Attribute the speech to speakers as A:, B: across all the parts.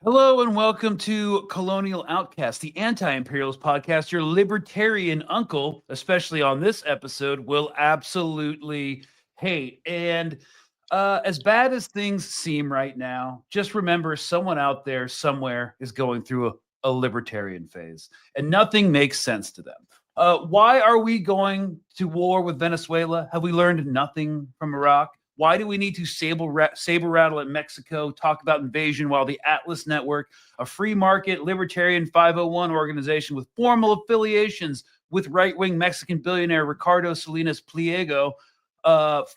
A: Hello and welcome to Colonial Outcast, the anti-imperialist podcast. Your libertarian uncle, especially on this episode, will absolutely hate. And as bad as things seem right now, just remember someone out there somewhere is going through a libertarian phase, and nothing makes sense to them. Why are we going to war with Venezuela? Have we learned nothing from Iraq? Why do we need to saber rattle at Mexico, talk about invasion while the Atlas Network, a free market libertarian 501 organization with formal affiliations with right-wing Mexican billionaire Ricardo Salinas Pliego,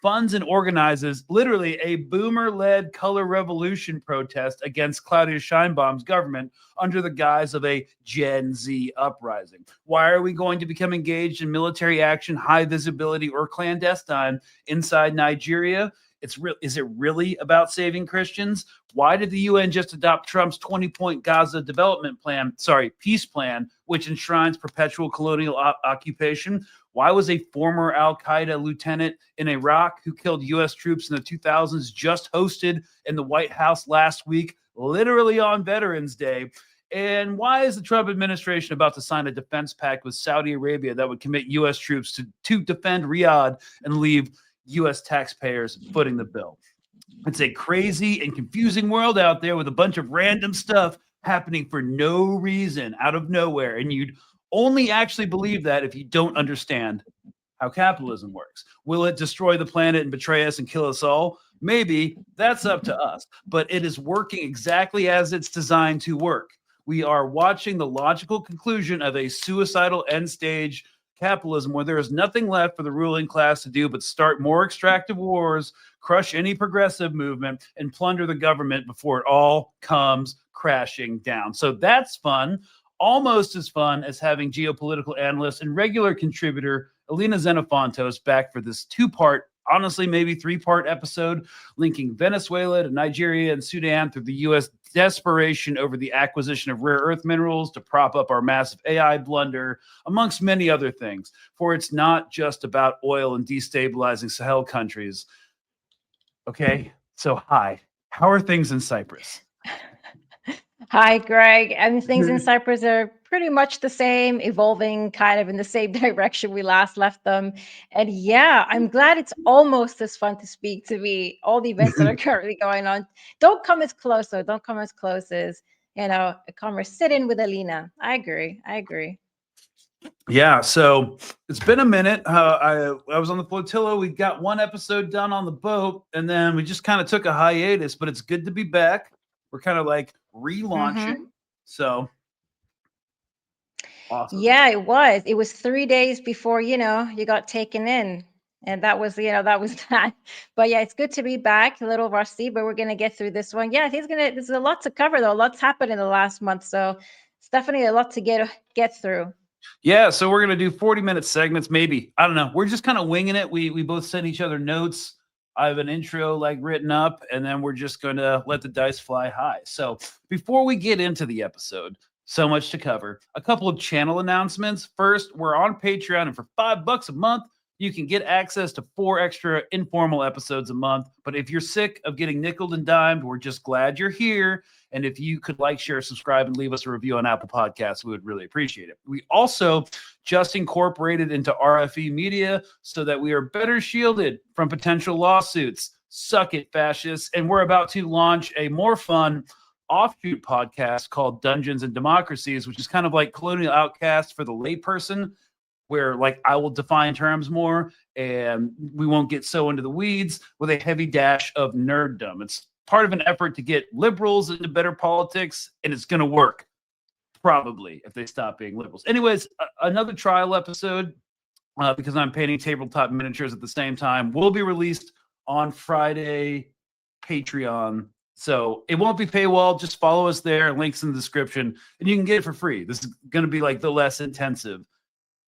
A: funds and organizes literally a boomer-led color revolution protest against Claudia Sheinbaum's government under the guise of a Gen Z uprising? Why are we going to become engaged in military action, high visibility, or clandestine inside Nigeria? Is it really about saving Christians? Why did the UN just adopt Trump's 20-point Gaza peace plan, which enshrines perpetual colonial occupation? Why was a former al-Qaeda lieutenant in Iraq who killed U.S. troops in the 2000s just hosted in the White House last week, literally on Veterans Day? And why is the Trump administration about to sign a defense pact with Saudi Arabia that would commit U.S. troops to defend Riyadh and leave U.S. taxpayers footing the bill? It's a crazy and confusing world out there with a bunch of random stuff happening for no reason, out of nowhere. And you'd only actually believe that if you don't understand how capitalism works. Will it destroy the planet and betray us and kill us all? Maybe. That's up to us. But it is working exactly as it's designed to work. We are watching the logical conclusion of a suicidal end stage capitalism where there is nothing left for the ruling class to do but start more extractive wars, crush any progressive movement, and plunder the government before it all comes crashing down. So that's fun. Almost as fun as having geopolitical analyst and regular contributor Alina Xenofontos back for this two-part, honestly maybe three-part episode linking Venezuela to Nigeria and Sudan through the U.S. desperation over the acquisition of rare earth minerals to prop up our massive AI blunder, amongst many other things. For it's not just about oil and destabilizing Sahel countries. Okay, so hi. How are things in Cyprus?
B: Hi, Greg. And things in Cyprus are pretty much the same, evolving kind of in the same direction we last left them. And yeah, I'm glad it's almost as fun to speak to me. All the events that are currently going on. Don't come as close, though. Don't come as close as, a conversation with Alina. I agree.
A: Yeah, so it's been a minute. I was on the flotilla. We got one episode done on the boat, and then we just kind of took a hiatus, but it's good to be back. We're kind of like relaunching. So awesome.
B: Yeah, it was. It was 3 days before, you got taken in. And that was that. But yeah, it's good to be back, a little rusty, but we're gonna get through this one. Yeah, there's a lot to cover though. A lot's happened in the last month. So it's definitely a lot to get through.
A: Yeah, so we're gonna do 40-minute segments, maybe. I don't know. We're just kind of winging it. We both send each other notes. I have an intro like written up, and then we're just gonna let the dice fly high. So before we get into the episode, so much to cover. A couple of channel announcements. First, we're on Patreon, and for $5 a month, you can get access to 4 extra informal episodes a month. But if you're sick of getting nickeled and dimed, we're just glad you're here. And if you could like, share, subscribe, and leave us a review on Apple Podcasts, we would really appreciate it. We also just incorporated into RFE Media so that we are better shielded from potential lawsuits. Suck it, fascists. And we're about to launch a more fun offshoot podcast called Dungeons and Democracies, which is kind of like Colonial Outcast for the layperson, where like I will define terms more and we won't get so into the weeds with a heavy dash of nerddom. It's part of an effort to get liberals into better politics, and it's going to work probably if they stop being liberals. Anyways, another trial episode because I'm painting tabletop miniatures at the same time will be released on Friday Patreon. So it won't be paywall. Just follow us there. Links in the description, and you can get it for free. This is going to be like the less intensive,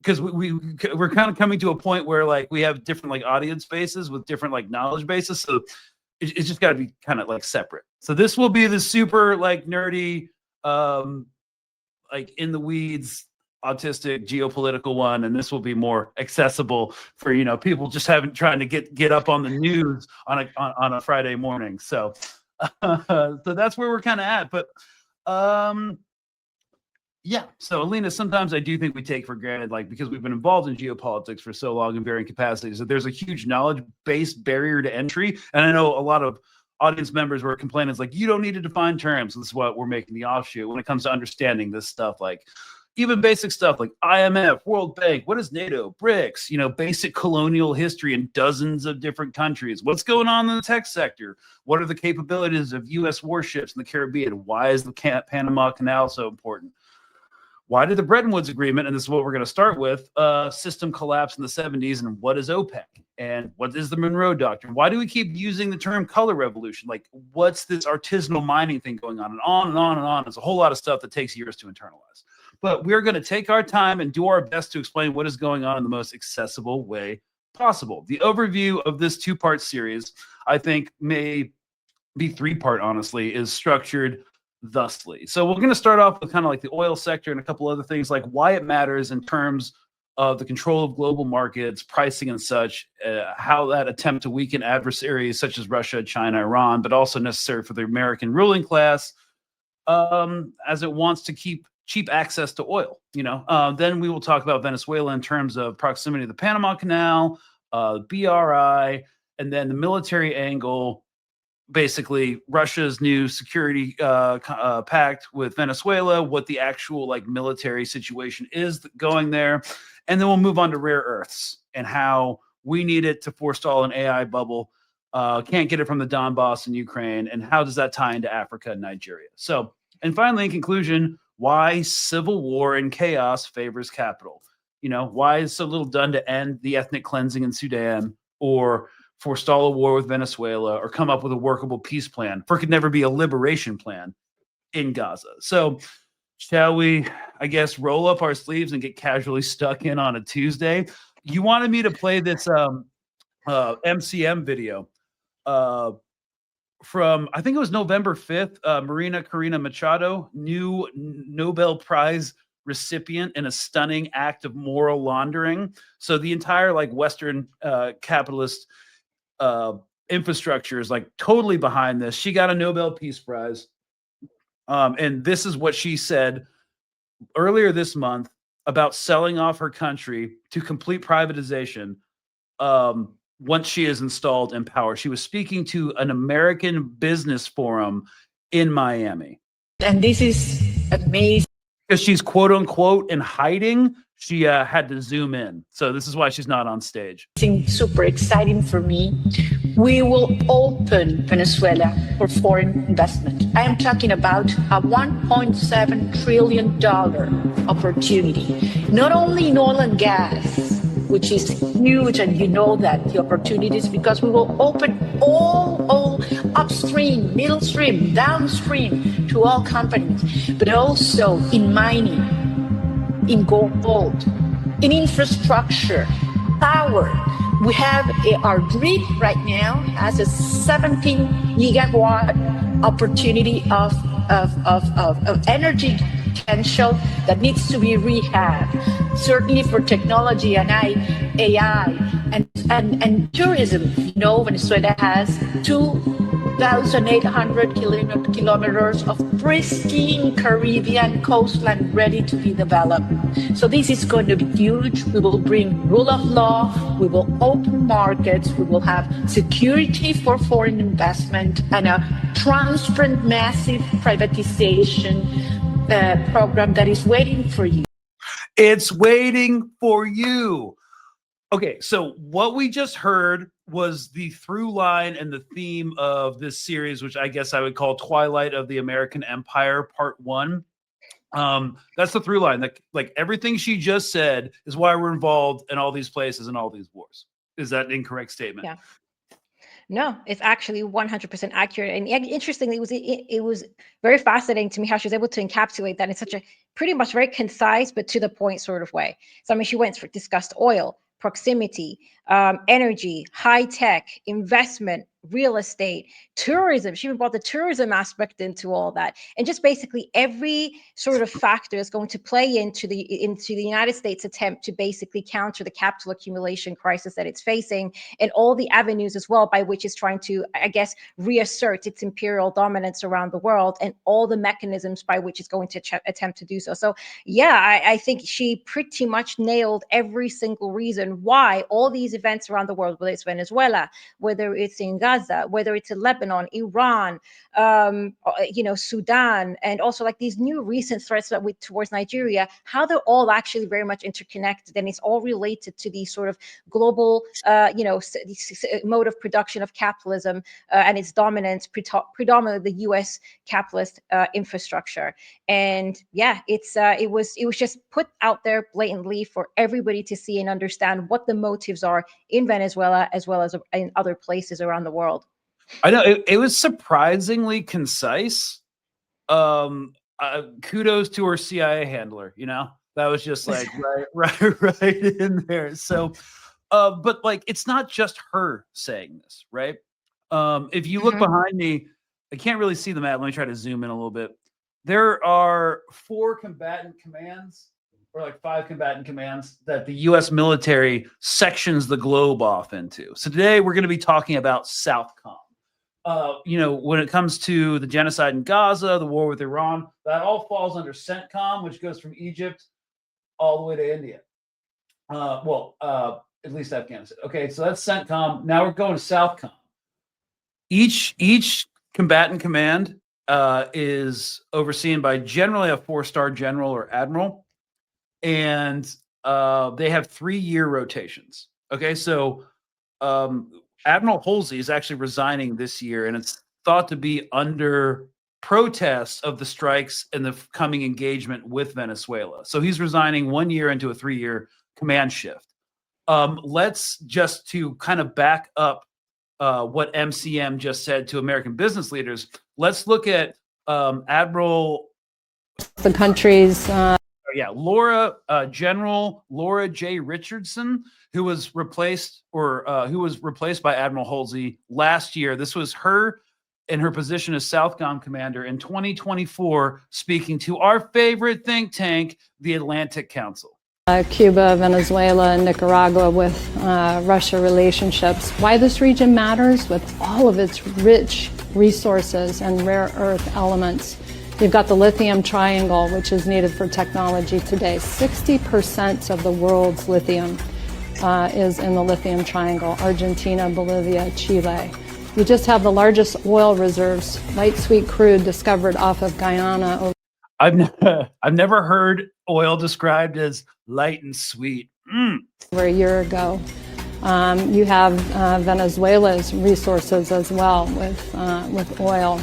A: because we're kind of coming to a point where like we have different like audience bases with different like knowledge bases. So it's just got to be kind of like separate. So this will be the super like nerdy, like in the weeds, autistic, geopolitical one, and this will be more accessible for people just trying to get up on the news on a Friday morning. So so that's where we're kind of at. But Yeah. So, Alina, sometimes I do think we take for granted, like, because we've been involved in geopolitics for so long in varying capacities, that there's a huge knowledge-based barrier to entry. And I know a lot of audience members were complaining, it's like, you don't need to define terms. This is what we're making the offshoot when it comes to understanding this stuff, like even basic stuff like IMF, World Bank, what is NATO, BRICS, basic colonial history in dozens of different countries. What's going on in the tech sector? What are the capabilities of U.S. warships in the Caribbean? Why is the Panama Canal so important? Why did the Bretton Woods Agreement, and this is what we're going to start with, system collapse in the 70s, and what is OPEC? And what is the Monroe Doctrine? Why do we keep using the term color revolution? Like, what's this artisanal mining thing going on? And on and on and on. It's a whole lot of stuff that takes years to internalize. But we're going to take our time and do our best to explain what is going on in the most accessible way possible. The overview of this two-part series, I think, may be three-part, honestly, is structured thusly. So we're going to start off with kind of like the oil sector and a couple other things, like why it matters in terms of the control of global markets, pricing and such, how that attempt to weaken adversaries such as Russia, China, Iran, but also necessary for the American ruling class as it wants to keep cheap access to oil. Then we will talk about Venezuela in terms of proximity to the Panama Canal, BRI, and then the military angle, basically Russia's new security pact with Venezuela, what the actual like military situation is going there. And then we'll move on to rare earths and how we need it to forestall an AI bubble. Can't get it from the Donbass in Ukraine. And how does that tie into Africa and Nigeria? So, and finally, in conclusion, why civil war and chaos favors capital. Why is so little done to end the ethnic cleansing in Sudan, or forestall a war with Venezuela, or come up with a workable peace plan, for it could never be a liberation plan in Gaza. So shall we, I guess, roll up our sleeves and get casually stuck in on a Tuesday? You wanted me to play this MCM video from, I think it was November 5th, Marina Corina Machado, new Nobel Prize recipient in a stunning act of moral laundering. So the entire like Western capitalist infrastructure is like totally behind this. She got a Nobel Peace Prize. And this is what she said earlier this month about selling off her country to complete privatization once she is installed in power. She was speaking to an American business forum in Miami.
C: And this is amazing.
A: Because she's quote unquote in hiding, she had to zoom in. So this is why she's not on stage.
C: Super exciting for me. We will open Venezuela for foreign investment. I am talking about a $1.7 trillion opportunity, not only in oil and gas, which is huge, and you know that the opportunities, because we will open all upstream, middle stream, downstream to all companies, but also in mining, in gold, in infrastructure, power. We have our grid right now has a 17 gigawatt opportunity of energy potential that needs to be rehabbed. Certainly for technology and AI and tourism. Venezuela has 2,800 kilometers of pristine Caribbean coastline ready to be developed. So this is going to be huge. We will bring rule of law. We will open markets. We will have security for foreign investment and a transparent, massive privatization program that is waiting for you.
A: It's waiting for you. Okay, so what we just heard was the through line and the theme of this series, which I guess I would call Twilight of the American Empire Part 1. That's the through line. Like everything she just said is why we're involved in all these places and all these wars. Is that an incorrect statement?
B: Yeah. No, it's actually 100% accurate. And interestingly, it was very fascinating to me how she was able to encapsulate that in such a pretty much very concise but to the point sort of way. So I mean, she discussed oil, proximity, energy, high tech, investment, real estate, tourism. She even brought the tourism aspect into all that, and just basically every sort of factor is going to play into the United States attempt to basically counter the capital accumulation crisis that it's facing, and all the avenues as well by which it's trying to, I guess, reassert its imperial dominance around the world, and all the mechanisms by which it's going to attempt to do so. So yeah, I think she pretty much nailed every single reason why all these events around the world, whether it's Venezuela, whether it's in Gaza, whether it's in Lebanon, Iran, Sudan, and also like these new recent threats that towards Nigeria, how they're all actually very much interconnected, and it's all related to the sort of global, mode of production of capitalism and its dominance, predominantly the U.S. capitalist infrastructure. And yeah, it was just put out there blatantly for everybody to see and understand what the motives are in Venezuela as well as in other places around the world.
A: I know it was surprisingly concise. Kudos to her CIA handler. That was just like right in there. So, but like, it's not just her saying this, right? If you look behind me, I can't really see the map. Let me try to zoom in a little bit. There are 4 combatant commands, or like 5 combatant commands, that the U.S. military sections the globe off into. So today we're going to be talking about Southcom. When it comes to the genocide in Gaza, the war with Iran, that all falls under CENTCOM, which goes from Egypt all the way to India. At least Afghanistan. Okay, so that's CENTCOM. Now we're going to Southcom. Each combatant command is overseen by generally a 4-star general or admiral, and they have 3-year rotations. Okay, so Admiral Halsey is actually resigning this year, and it's thought to be under protest of the strikes and the coming engagement with Venezuela. So he's resigning 1 year into a 3-year command shift. Let's just to kind of back up what MCM just said to American business leaders. Let's look at Admiral
D: the country's
A: General Laura J. Richardson, who was replaced by Admiral Halsey last year. This was her in her position as Southcom commander in 2024, speaking to our favorite think tank, the Atlantic Council.
D: Cuba, Venezuela, and Nicaragua with Russia relationships. Why this region matters with all of its rich resources and rare earth elements. You've got the lithium triangle, which is needed for technology today. 60% of the world's lithium is in the lithium triangle: Argentina, Bolivia, Chile. You just have the largest oil reserves, light sweet crude, discovered off of Guyana.
A: I've never heard oil described as light and sweet.
D: Over a year ago. You have Venezuela's resources as well with oil,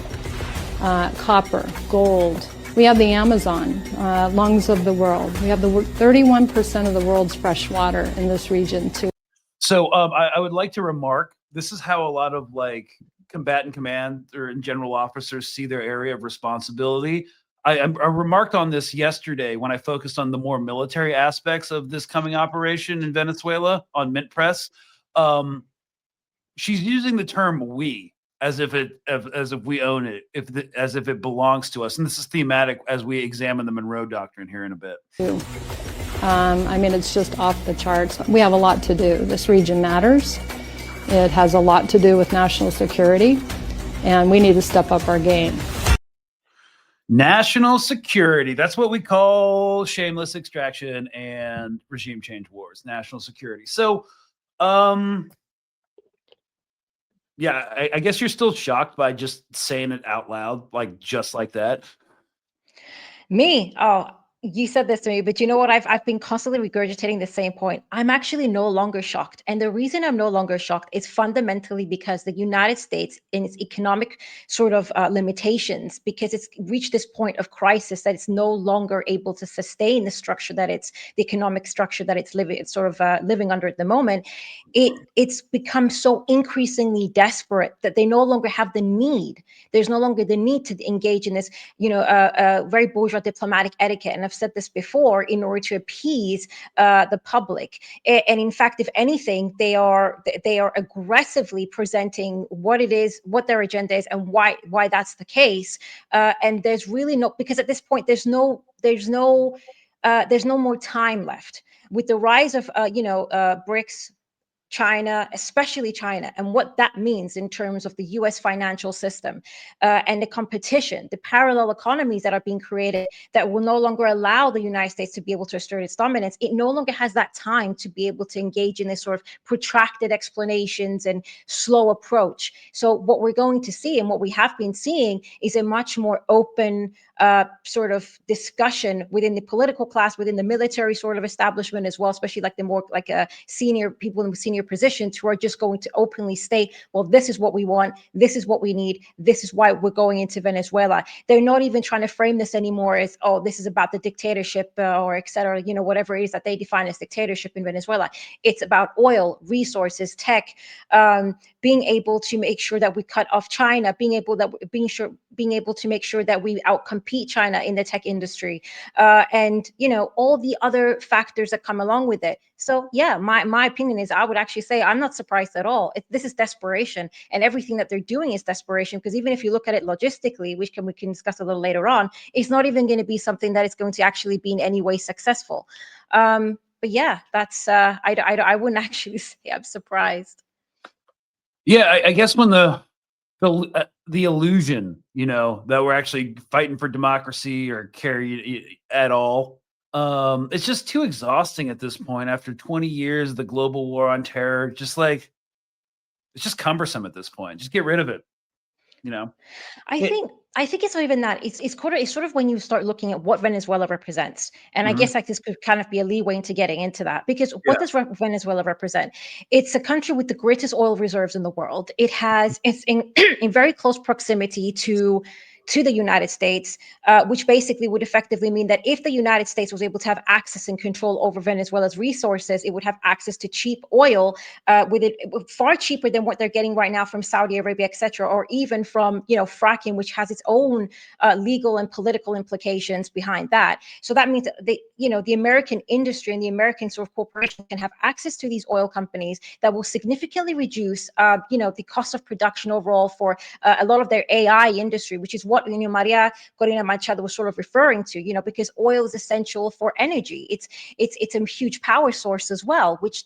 D: copper, gold. We have the Amazon, lungs of the world. We have the 31% of the world's fresh water in this region too.
A: So I would like to remark, this is how a lot of like combatant command or general officers see their area of responsibility. I remarked on this yesterday when I focused on the more military aspects of this coming operation in Venezuela on Mint Press. She's using the term "we" as if we own it, as if it belongs to us, and this is thematic as we examine the Monroe Doctrine here in a bit.
D: It's just off the charts. We have a lot to do. This region matters. It has a lot to do with national security, and we need to step up our game.
A: National security. That's what we call shameless extraction and regime change wars. National security. So, I guess you're still shocked by just saying it out loud, like just like that.
B: Me? Oh, you said this to me, but you know what? I've been constantly regurgitating the same point. I'm actually no longer shocked. And the reason I'm no longer shocked is fundamentally because the United States, in its economic sort of limitations, because it's reached this point of crisis that it's no longer able to sustain the economic structure that it's living under at the moment. It's become so increasingly desperate that they no longer have the need. There's no longer the need to engage in this, very bourgeois diplomatic etiquette. And I've said this before, in order to appease the public. And in fact, if anything, they are aggressively presenting what it is, what their agenda is, and why that's the case. And there's really no, because at this point there's no more time left with the rise of BRICS, China, especially China, and what that means in terms of the US financial system, and the competition, the parallel economies that are being created that will no longer allow the United States to be able to assert its dominance. It no longer has that time to be able to engage in this sort of protracted explanations and slow approach. So what we're going to see, and what we have been seeing, is a much more open sort of discussion within the political class, within the military sort of establishment as well, especially like the more like senior people in senior positions, who are just going to openly state, well, this is what we want, this is what we need, this is why we're going into Venezuela. They're not even trying to frame this anymore as, oh, this is about the dictatorship or et cetera, whatever it is that they define as dictatorship in Venezuela. It's about oil, resources, tech, being able to make sure that we cut off China, being able to make sure that we outcompete China in the tech industry, and all the other factors that come along with it. So yeah, my opinion is, I would actually say I'm not surprised at all. This is desperation, and everything that they're doing is desperation, because even if you look at it logistically, which we can discuss a little later on, it's not even going to be something that is going to actually be in any way successful. But yeah, that's I wouldn't actually say I'm surprised.
A: Yeah, I guess when the illusion, that we're actually fighting for democracy or carry at all, it's just too exhausting at this point. After 20 years of the global war on terror, it's just cumbersome at this point. Just get rid of it.
B: I think it's not even that. It's sort of when you start looking at what Venezuela represents, and I guess like this could kind of be a leeway into getting into that, because what does Venezuela represent? It's a country with the greatest oil reserves in the world. It's in in very close proximity to the United States, which basically would effectively mean that if the United States was able to have access and control over Venezuela's resources, it would have access to cheap oil, with it far cheaper than what they're getting right now from Saudi Arabia, et cetera, or even from fracking, which has its own legal and political implications behind that. So that means that the American industry and the American sort of corporation can have access to these oil companies that will significantly reduce the cost of production overall for a lot of their AI industry, which is what Maria Corina Machado was sort of referring to, because oil is essential for energy. It's a huge power source as well, which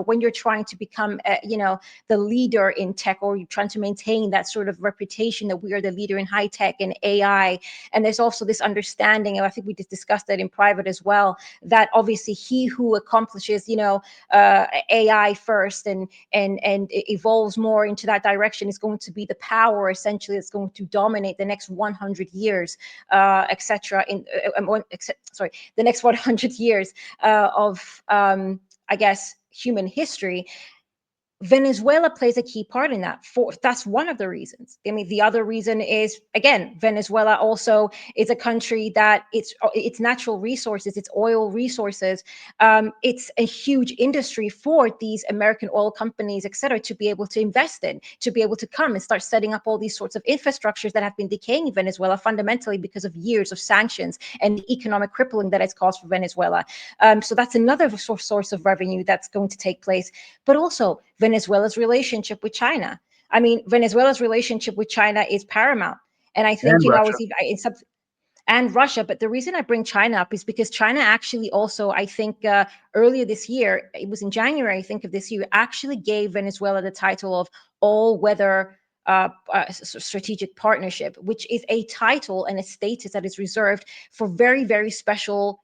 B: when you're trying to become the leader in tech, or you're trying to maintain that sort of reputation that we are the leader in high tech and AI. And there's also this understanding, and I think we just discussed that in private as well, that obviously he who accomplishes AI first and evolves more into that direction is going to be the power essentially that's going to dominate the next 100 years, etc. The next 100 years of I guess human history. Venezuela plays a key part in that. That's one of the reasons. I mean, the other reason is, again, Venezuela also is a country that its natural resources, its oil resources, it's a huge industry for these American oil companies, et cetera, to be able to invest in, to be able to come and start setting up all these sorts of infrastructures that have been decaying in Venezuela fundamentally because of years of sanctions and the economic crippling that it's caused for Venezuela. So that's another source of revenue that's going to take place. But also Venezuela's relationship with China. I mean, Venezuela's relationship with China is paramount. And I think, and Russia. But the reason I bring China up is because China actually also, I think earlier this year, it was in January, I think of this year, actually gave Venezuela the title of all-weather strategic partnership, which is a title and a status that is reserved for very, very special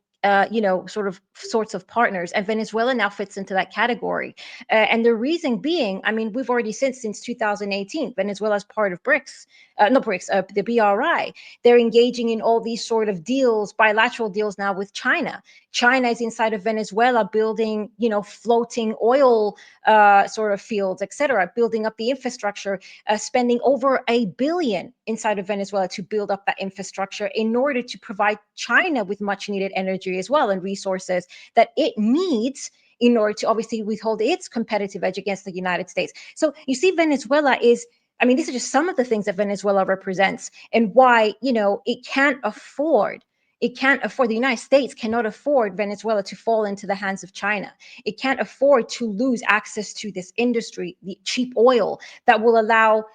B: sorts of partners, and Venezuela now fits into that category. And the reason being, I mean, we've already since 2018, Venezuela is part of BRICS, the BRI. They're engaging in all these sort of deals, bilateral deals now with China. China is inside of Venezuela building, floating oil sort of fields, et cetera, building up the infrastructure, spending over $1 billion inside of Venezuela to build up that infrastructure in order to provide China with much needed energy as well and resources that it needs in order to obviously withhold its competitive edge against the United States. So you see, Venezuela is, I mean, these are just some of the things that Venezuela represents and why, it can't afford It can't afford, the United States cannot afford Venezuela to fall into the hands of China. It can't afford to lose access to this industry, the cheap oil that will allow,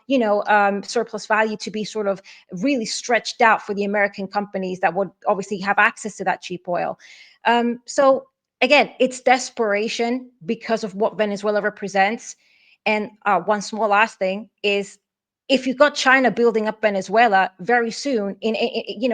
B: surplus value to be sort of really stretched out for the American companies that would obviously have access to that cheap oil. So again, it's desperation because of what Venezuela represents. And one small last thing is, if you've got China building up Venezuela, very soon,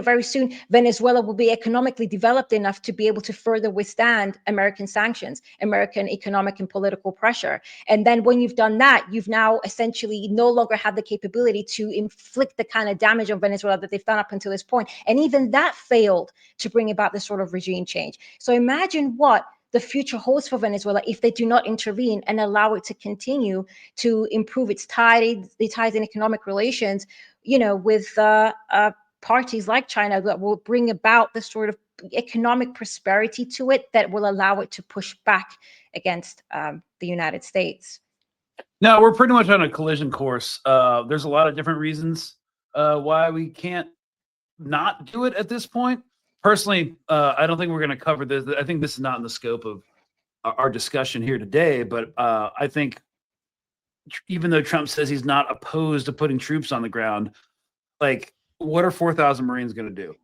B: very soon, Venezuela will be economically developed enough to be able to further withstand American sanctions, American economic and political pressure. And then when you've done that, you've now essentially no longer had the capability to inflict the kind of damage on Venezuela that they've done up until this point. And even that failed to bring about this sort of regime change. So imagine what the future holds for Venezuela if they do not intervene and allow it to continue to improve its ties in economic relations, with parties like China that will bring about the sort of economic prosperity to it that will allow it to push back against the United States.
A: No, we're pretty much on a collision course. There's a lot of different reasons why we can't not do it at this point. Personally, I don't think we're going to cover this. I think this is not in the scope of our discussion here today, but I think even though Trump says he's not opposed to putting troops on the ground, like, what are 4,000 Marines going to do?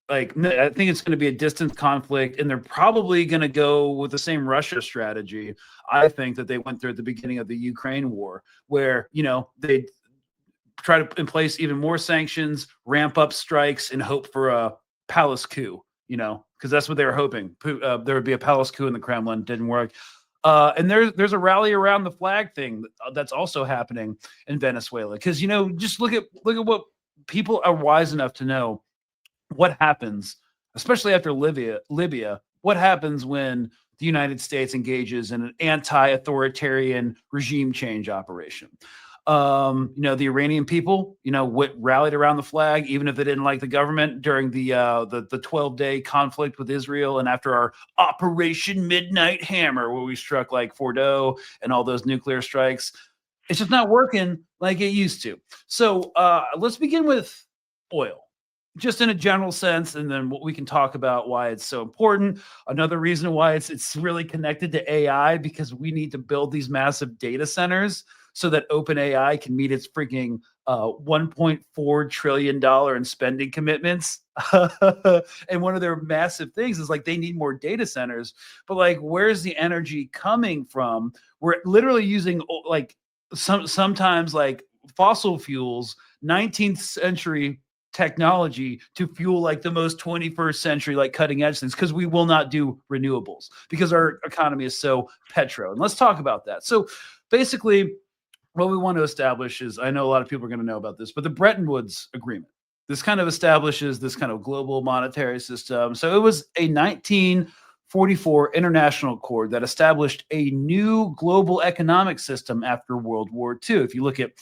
A: Like, I think it's going to be a distant conflict, and they're probably going to go with the same Russia strategy, I think, that they went through at the beginning of the Ukraine war, where, they try to in place even more sanctions, ramp up strikes, and hope for a palace coup, because that's what they were hoping. There would be a palace coup in the Kremlin. Didn't work. And there's a rally around the flag thing that's also happening in Venezuela. Because, just look at what people are wise enough to know what happens, especially after Libya, what happens when the United States engages in an anti-authoritarian regime change operation. The Iranian people, rallied around the flag, even if they didn't like the government during the 12-day conflict with Israel, and after our Operation Midnight Hammer, where we struck like Fordo and all those nuclear strikes. It's just not working like it used to. So let's begin with oil, just in a general sense, and then we can talk about why it's so important. Another reason why it's really connected to AI, because we need to build these massive data centers so that OpenAI can meet its freaking $1.4 trillion in spending commitments. And one of their massive things is like they need more data centers. But like, where's the energy coming from? We're literally using like sometimes like fossil fuels, 19th century technology to fuel like the most 21st century like cutting edge things, because we will not do renewables because our economy is so petro. And let's talk about that. So basically, what we want to establish is, I know a lot of people are going to know about this, but the Bretton Woods Agreement, this kind of establishes this kind of global monetary system. So it was a 1944 international accord that established a new global economic system after World War II. If you look at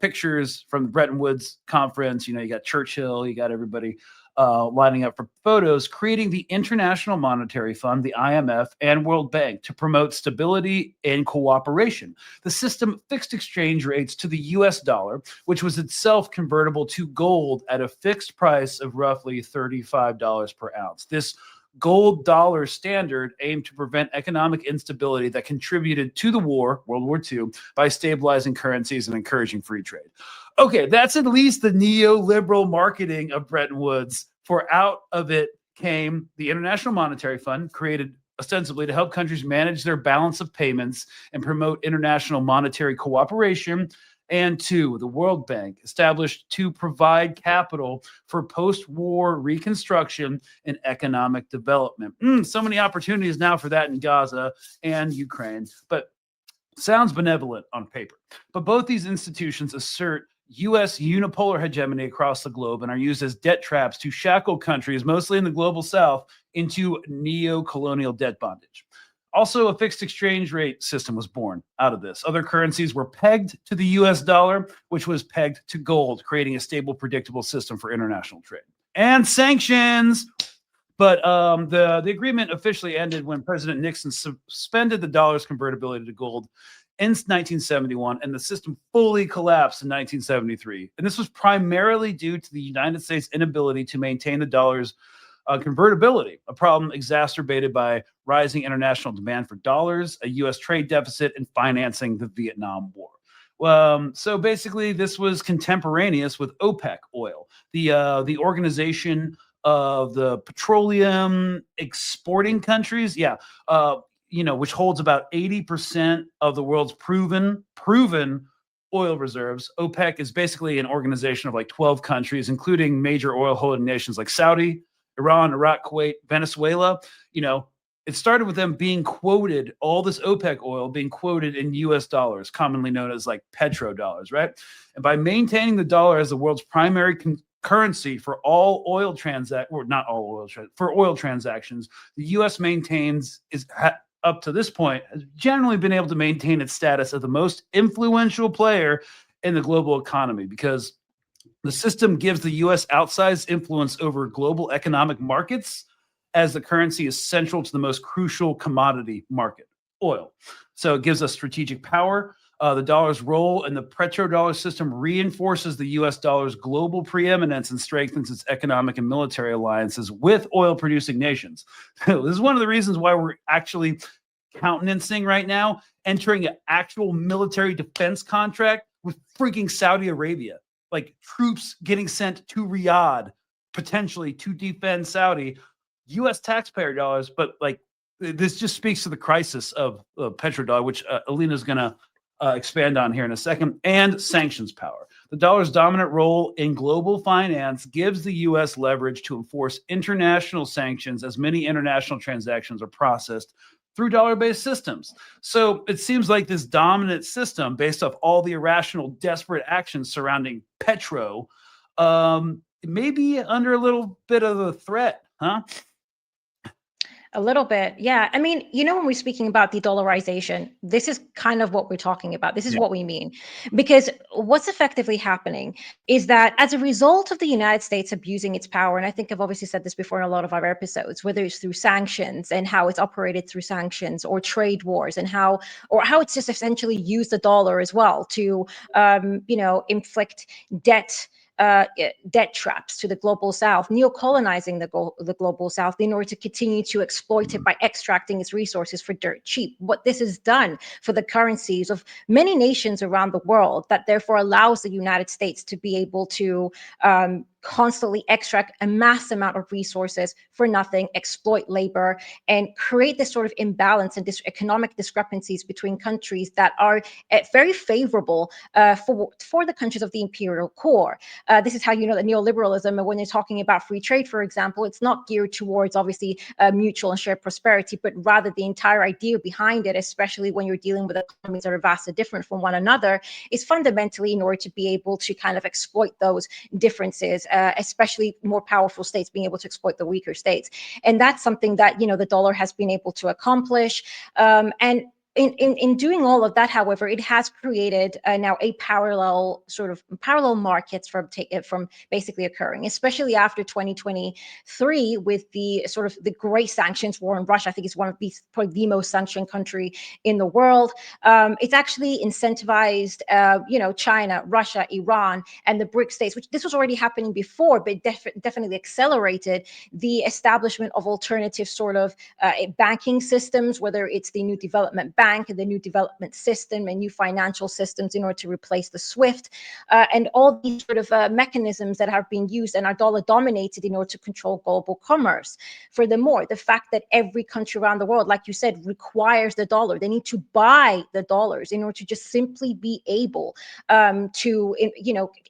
A: pictures from the Bretton Woods conference, you got Churchill, you got everybody lining up for photos, creating the International Monetary Fund, the IMF, and World Bank to promote stability and cooperation. The system fixed exchange rates to the US dollar, which was itself convertible to gold at a fixed price of roughly $35 per ounce. This gold dollar standard aimed to prevent economic instability that contributed to the war, World War II, by stabilizing currencies and encouraging free trade. Okay, that's at least the neoliberal marketing of Bretton Woods. For out of it came the International Monetary Fund, created ostensibly to help countries manage their balance of payments and promote international monetary cooperation. And two, the World Bank, established to provide capital for post-war reconstruction and economic development. So many opportunities now for that in Gaza and Ukraine, but sounds benevolent on paper. But both these institutions assert U.S. unipolar hegemony across the globe and are used as debt traps to shackle countries, mostly in the global south, into neo-colonial debt bondage. Also, a fixed exchange rate system was born out of this. Other currencies were pegged to the US dollar, which was pegged to gold, creating a stable, predictable system for international trade. And sanctions. But the agreement officially ended when President Nixon suspended the dollar's convertibility to gold in 1971, and the system fully collapsed in 1973. And this was primarily due to the United States' inability to maintain the dollar's Convertibility, a problem exacerbated by rising international demand for dollars, a U.S. trade deficit, and financing the Vietnam War. So basically, this was contemporaneous with OPEC oil, the organization of the petroleum exporting countries. Yeah, which holds about 80% of the world's proven oil reserves. OPEC is basically an organization of like 12 countries, including major oil holding nations like Saudi, Iran, Iraq, Kuwait, Venezuela. It started with them being quoted, all this OPEC oil being quoted in US dollars, commonly known as like petrodollars, right? And by maintaining the dollar as the world's primary currency for all oil for oil transactions, the US up to this point has generally been able to maintain its status as the most influential player in the global economy because the system gives the US outsized influence over global economic markets as the currency is central to the most crucial commodity market, oil. So it gives us strategic power. The dollar's role in the petrodollar system reinforces the US dollar's global preeminence and strengthens its economic and military alliances with oil-producing nations. This is one of the reasons why we're actually countenancing right now, entering an actual military defense contract with freaking Saudi Arabia. Like troops getting sent to Riyadh, potentially to defend Saudi, U.S. taxpayer dollars. But like this just speaks to the crisis of petrodollar, which Alina's going to expand on here in a second, and sanctions power. The dollar's dominant role in global finance gives the U.S. leverage to enforce international sanctions as many international transactions are processed through dollar-based systems. So it seems like this dominant system, based off all the irrational, desperate actions surrounding petro, may be under a little bit of a threat, huh?
B: A little bit. Yeah. I mean, when we're speaking about de-dollarization, this is kind of what we're talking about. This is what we mean. Because what's effectively happening is that as a result of the United States abusing its power, and I think I've obviously said this before in a lot of our episodes, whether it's through sanctions and how it's operated through sanctions or trade wars and how it's just essentially used the dollar as well to, inflict debt traps to the global south, neo-colonizing the global south in order to continue to exploit it by extracting its resources for dirt cheap. What this has done for the currencies of many nations around the world, that therefore allows the United States to be able to constantly extract a mass amount of resources for nothing, exploit labor, and create this sort of imbalance and economic discrepancies between countries that are very favorable for the countries of the imperial core. This is how you know that neoliberalism, when you're talking about free trade, for example, it's not geared towards obviously mutual and shared prosperity, but rather the entire idea behind it, especially when you're dealing with economies that are vastly different from one another, is fundamentally in order to be able to kind of exploit those differences, especially more powerful states being able to exploit the weaker states. And that's something that, the dollar has been able to accomplish. And in doing all of that, however, it has created now a parallel markets from basically occurring, especially after 2023 with the sort of the great sanctions war in Russia. I think it's one of these probably the most sanctioned country in the world. It's actually incentivized, China, Russia, Iran, and the BRICS states, which this was already happening before, but definitely accelerated the establishment of alternative sort of banking systems, whether it's the new development bank, and the new development system and new financial systems in order to replace the SWIFT, and all these sort of mechanisms that have been used and are dollar dominated in order to control global commerce. Furthermore, the fact that every country around the world, like you said, requires the dollar. They need to buy the dollars in order to just simply be able to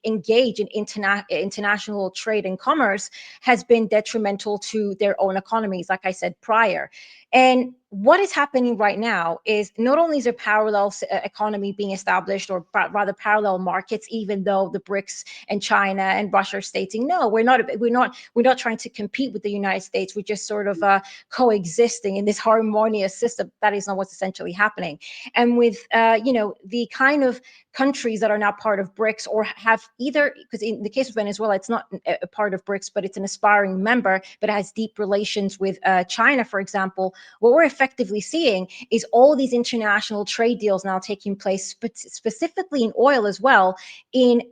B: engage in international trade and commerce has been detrimental to their own economies, like I said prior. And what is happening right now is not only is there parallel economy being established, or rather parallel markets, even though the BRICS and China and Russia are stating, no, we're not trying to compete with the United States. We're just sort of coexisting in this harmonious system. That is not what's essentially happening. And with the kind of countries that are now part of BRICS, or have either, because in the case of Venezuela, it's not a part of BRICS, but it's an aspiring member, but it has deep relations with China, for example. What we're effectively seeing is all these international trade deals now taking place, specifically in oil as well, in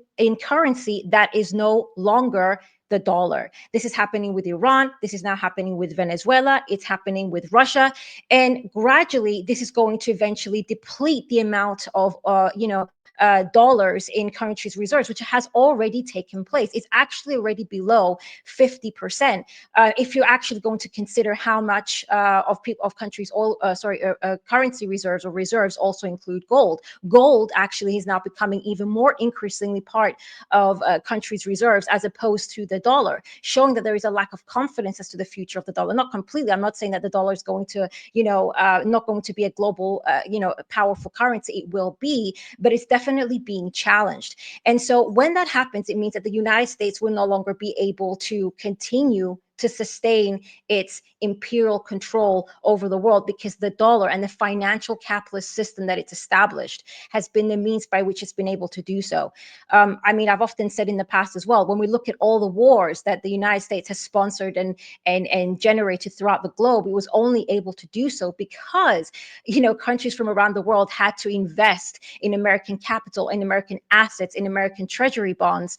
B: currency that is no longer the dollar. This is happening with Iran. This is now happening with Venezuela. It's happening with Russia. And gradually, this is going to eventually deplete the amount of, dollars in countries' reserves, which has already taken place. It's actually already below 50%. If you're actually going to consider how much of countries' currency reserves or reserves also include gold. Gold actually is now becoming even more increasingly part of countries' reserves as opposed to the dollar, showing that there is a lack of confidence as to the future of the dollar. Not completely. I'm not saying that the dollar is going to, not going to be a global, powerful currency. It will be, but it's definitely being challenged. And so when that happens, it means that the United States will no longer be able to continue to sustain its imperial control over the world, because the dollar and the financial capitalist system that it's established has been the means by which it's been able to do so. I've often said in the past as well, when we look at all the wars that the United States has sponsored and generated throughout the globe, it was only able to do so because, countries from around the world had to invest in American capital, in American assets, in American treasury bonds,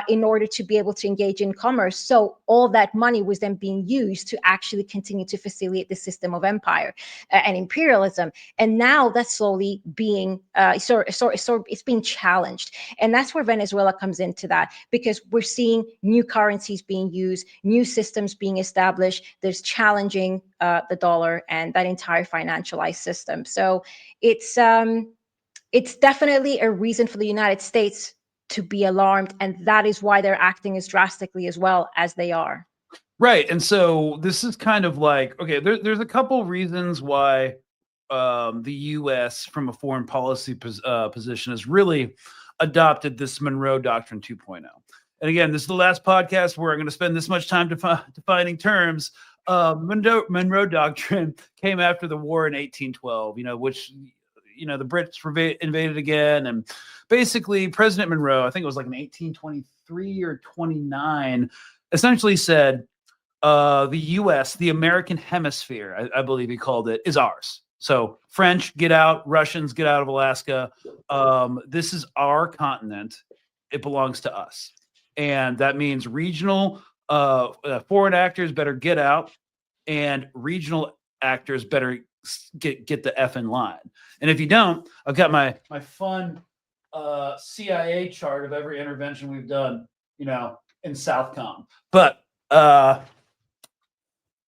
B: in order to be able to engage in commerce. So all that money was then being used to actually continue to facilitate the system of empire and imperialism. And now that's slowly being it's being challenged. And that's where Venezuela comes into that, because we're seeing new currencies being used, new systems being established. There's challenging the dollar and that entire financialized system. So it's definitely a reason for the United States to be alarmed, and that is why they're acting as drastically as well as they are.
A: Right. And so this is kind of like, okay, there's a couple reasons why the U.S. from a foreign policy position has really adopted this Monroe Doctrine 2.0. And again, this is the last podcast where I'm going to spend this much time defining terms. Monroe Doctrine came after the war in 1812, which, the Brits invaded again. And basically President Monroe, I think it was like in 1823 or 29, essentially said, the U.S., the American hemisphere, I believe he called it, is ours. So French, get out. Russians, get out of Alaska. This is our continent. It belongs to us. And that means regional foreign actors better get out, and regional actors better get the F in line. And if you don't, I've got my fun CIA chart of every intervention we've done, in Southcom. But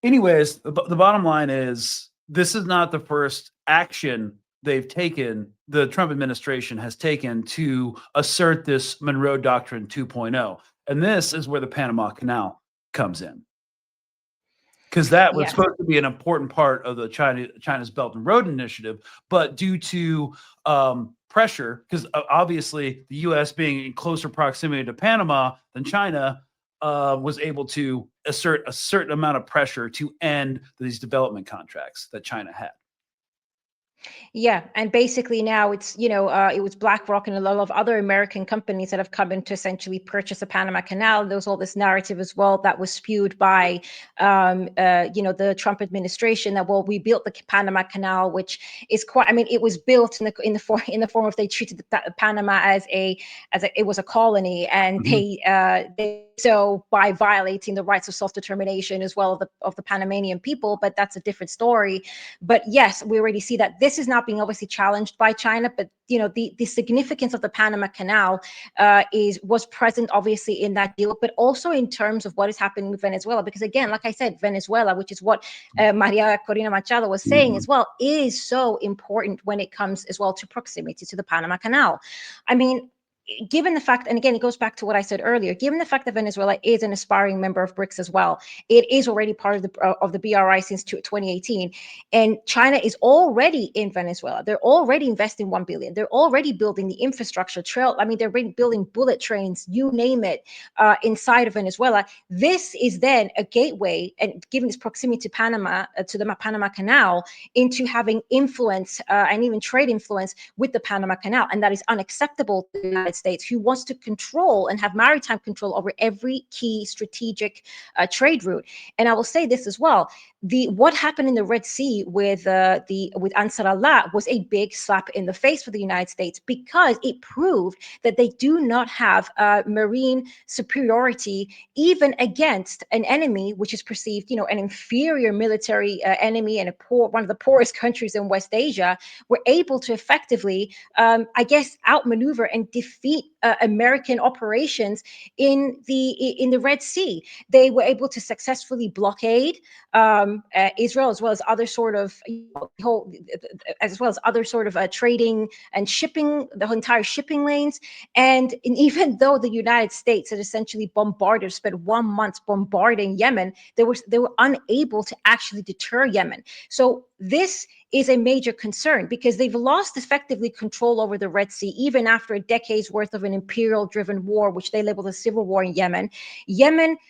A: anyways, the bottom line is this is not the first action they've taken, the Trump administration has taken to assert this Monroe Doctrine 2.0. And this is where the Panama Canal comes in. Because that was supposed to be an important part of the China's Belt and Road Initiative, but due to pressure, because obviously the U.S. being in closer proximity to Panama than China, was able to assert a certain amount of pressure to end these development contracts that China had.
B: Yeah, and basically now it's, it was BlackRock and a lot of other American companies that have come in to essentially purchase the Panama Canal. There was all this narrative as well that was spewed by, the Trump administration that, well, we built the Panama Canal, which is quite, it was built in the form of, they treated the Panama as it was a colony, and they so by violating the rights of self-determination as well of the Panamanian people, but that's a different story. But yes, we already see that this is not being obviously challenged by China, but the significance of the Panama Canal was present obviously in that deal, but also in terms of what is happening with Venezuela, because again, like I said, Venezuela, which is what Maria Corina Machado was saying as well, is so important when it comes as well to proximity to the Panama Canal. Given the fact, and again, it goes back to what I said earlier, given the fact that Venezuela is an aspiring member of BRICS as well, it is already part of the BRI since 2018, and China is already in Venezuela. They're already investing $1 billion. They're already building the infrastructure trail. They're building bullet trains, you name it, inside of Venezuela. This is then a gateway, and given its proximity to Panama, to the Panama Canal, into having influence and even trade influence with the Panama Canal, and that is unacceptable to the United United States, who wants to control and have maritime control over every key strategic trade route. And I will say this as well: what happened in the Red Sea with Ansar Allah was a big slap in the face for the United States, because it proved that they do not have marine superiority, even against an enemy which is perceived, an inferior military enemy, and one of the poorest countries in West Asia. Were able to effectively, outmaneuver and defeat American operations in the Red Sea. They were able to successfully blockade Israel, as well as other sort of trading and shipping, the entire shipping lanes. And even though the United States had essentially spent 1 month bombarding Yemen, they were unable to actually deter Yemen. So this is a major concern, because they've lost effectively control over the Red Sea, even after a decade's worth of an imperial-driven war, which they labeled a civil war in Yemen.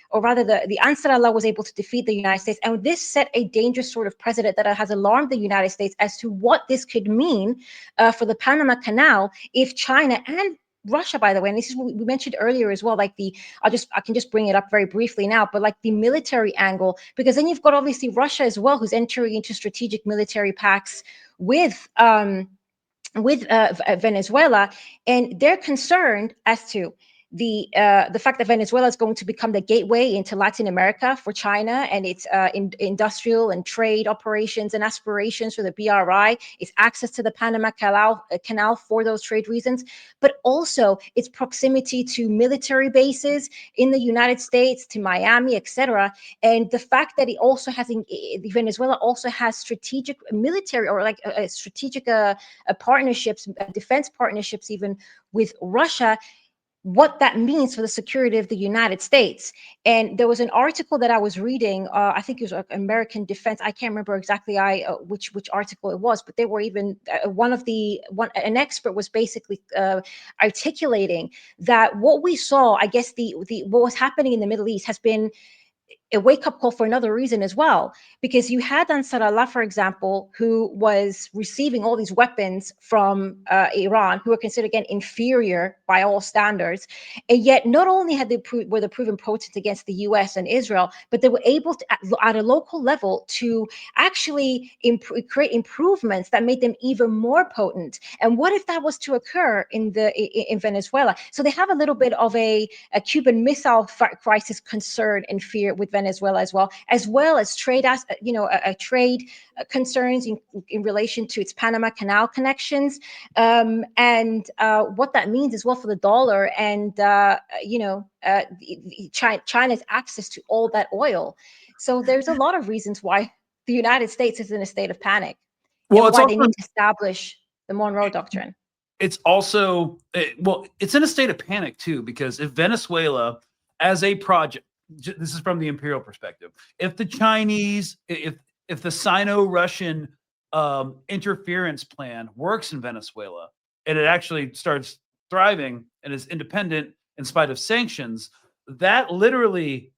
B: Or rather the Ansar Allah, was able to defeat the United States. And this set a dangerous sort of precedent that has alarmed the United States as to what this could mean for the Panama Canal if China and Russia, by the way, and this is what we mentioned earlier as well, I can just bring it up very briefly now, but like the military angle, because then you've got obviously Russia as well, who's entering into strategic military pacts with Venezuela, and they're concerned as to the fact that Venezuela is going to become the gateway into Latin America for China and its industrial and trade operations and aspirations for the BRI, its access to the Panama Canal for those trade reasons, but also its proximity to military bases in the United States, to Miami, etc. And the fact that Venezuela also has strategic military, or like strategic partnerships, defense partnerships even with Russia, what that means for the security of the United States. And there was an article that I was reading, I think it was American Defense, I can't remember exactly which article it was, but they were even, an expert was basically articulating that what we saw, I guess what was happening in the Middle East has been a wake-up call for another reason as well, because you had Ansar Allah, for example, who was receiving all these weapons from Iran, who were considered, again, inferior by all standards, and yet not only were they proven potent against the U.S. and Israel, but they were able to, at a local level, to actually create improvements that made them even more potent. And what if that was to occur in Venezuela? So they have a little bit of a Cuban Missile Crisis concern and fear with Venezuela, as well as trade, trade concerns in relation to its Panama Canal connections, and what that means as well for the dollar, and China's access to all that oil. So there's a lot of reasons why the United States is in a state of panic, and why they need to establish the Monroe Doctrine.
A: It's also, it's in a state of panic too, because if Venezuela as a project, this is from the imperial perspective, if the Chinese, if the Sino-Russian interference plan works in Venezuela, and it actually starts thriving and is independent in spite of sanctions, that literally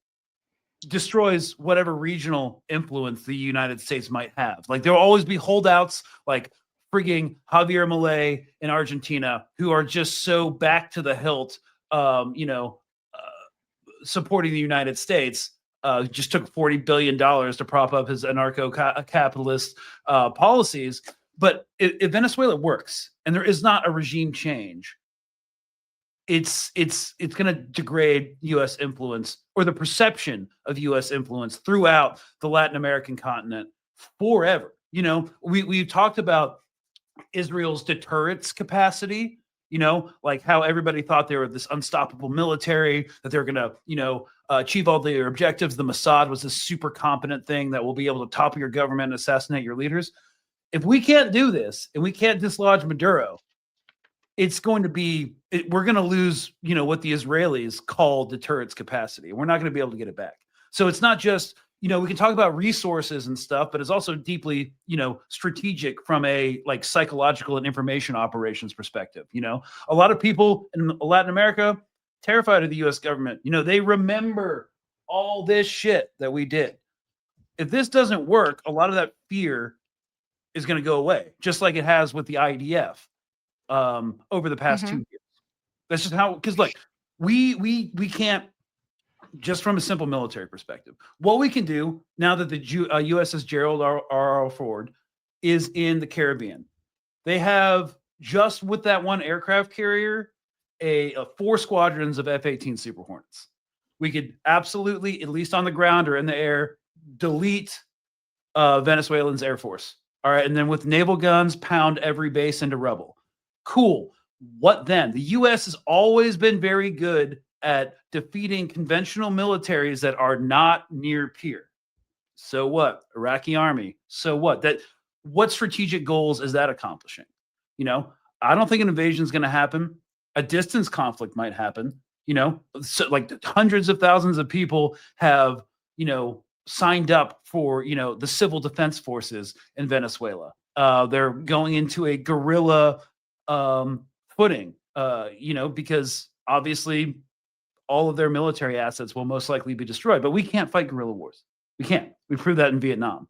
A: destroys whatever regional influence the United States might have. Like, there will always be holdouts like frigging Javier Milei in Argentina, who are just so back to the hilt, supporting the United States. Just took $40 billion to prop up his anarcho-capitalist policies. But if Venezuela works and there is not a regime change, it's going to degrade U.S. influence, or the perception of U.S. influence, throughout the Latin American continent forever. We talked about Israel's deterrence capacity, like how everybody thought they were this unstoppable military, that they're going to, achieve all their objectives. The Mossad was this super competent thing that will be able to topple your government and assassinate your leaders. If we can't do this and we can't dislodge Maduro, it's going to be, we're going to lose, what the Israelis call deterrence capacity. We're not going to be able to get it back. So it's not just, we can talk about resources and stuff, but it's also deeply, strategic from a psychological and information operations perspective. A lot of people in Latin America terrified of the U.S. government. They remember all this shit that we did. If this doesn't work, a lot of that fear is going to go away, just like it has with the IDF over the past 2 years. That's just how, because like we can't, just from a simple military perspective, what we can do now that the USS Gerald R. Ford is in the Caribbean. They have, just with that one aircraft carrier, a 4 squadrons of F-18 Super Hornets. We could absolutely, at least on the ground or in the air, delete Venezuelan's Air Force. All right. And then with naval guns, pound every base into rubble. Cool. What then? The U.S. has always been very good at defeating conventional militaries that are not near peer. So what? Iraqi army. So what? What strategic goals is that accomplishing? You know, I don't think an invasion is going to happen. A distance conflict might happen. You know, so like hundreds of thousands of people have, you know, signed up for, you know, the civil defense forces in Venezuela. They're going into a guerrilla footing, you know, because obviously all of their military assets will most likely be destroyed. But we can't fight guerrilla wars. We can't. We proved that in Vietnam.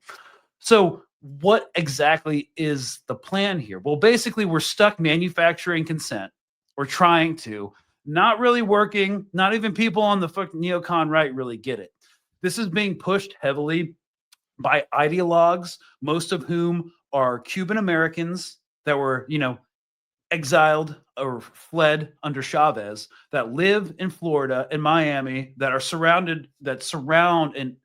A: So what exactly is the plan here? Well, basically, we're stuck manufacturing consent. We're trying to, not really working. Not even people on the fucking neocon right really get it. This is being pushed heavily by ideologues, most of whom are Cuban Americans that were, you know, exiled or fled under Chavez, that live in Florida and Miami, that surround and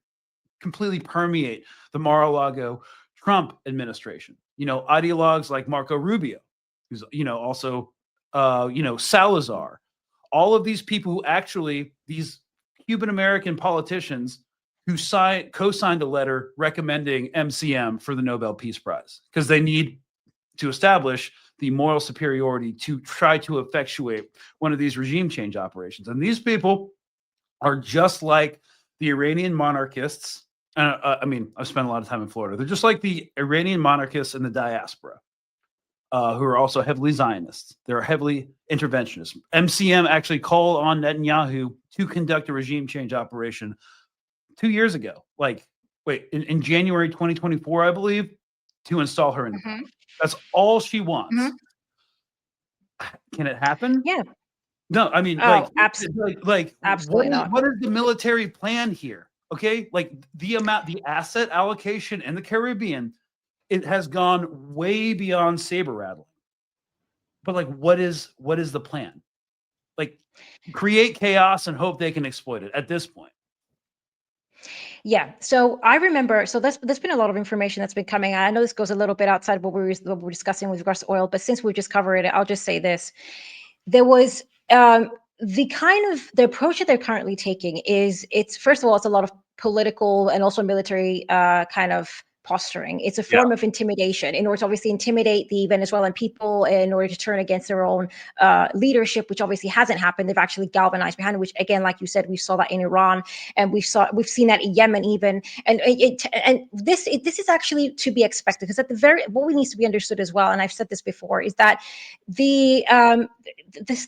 A: completely permeate the Mar-a-Lago Trump administration. You know, ideologues like Marco Rubio, who's, you know, also, you know, Salazar, all of these people who actually, these Cuban American politicians who co-signed a letter recommending MCM for the Nobel Peace Prize because they need to establish the moral superiority to try to effectuate one of these regime change operations. And these people are just like the Iranian monarchists. I mean, I've spent a lot of time in Florida. They're just like the Iranian monarchists in the diaspora, who are also heavily Zionists. They're heavily interventionists. MCM actually called on Netanyahu to conduct a regime change operation 2 years ago. Like, in January 2024, I believe, to install her in power. That's all she wants. Can it happen?
B: Yeah.
A: No, I mean,
B: absolutely not.
A: What is the military plan here? Okay, like the asset allocation in the Caribbean, it has gone way beyond saber rattling. But like, what is the plan? Like, create chaos and hope they can exploit it at this point.
B: Yeah. So I remember, so there's been a lot of information that's been coming. I know this goes a little bit outside of what we're discussing with regards to oil, but since we just covered it, I'll just say this. There was the approach that they're currently taking is, it's, first of all, it's a lot of political and also military kind of posturing. It's a form of intimidation in order to obviously intimidate the Venezuelan people in order to turn against their own leadership, which obviously hasn't happened. They've actually galvanized behind it, which, again, like you said, we saw that in Iran, and we've seen that in Yemen even. And this is actually to be expected, because what we needs to be understood as well, and I've said this before, is that the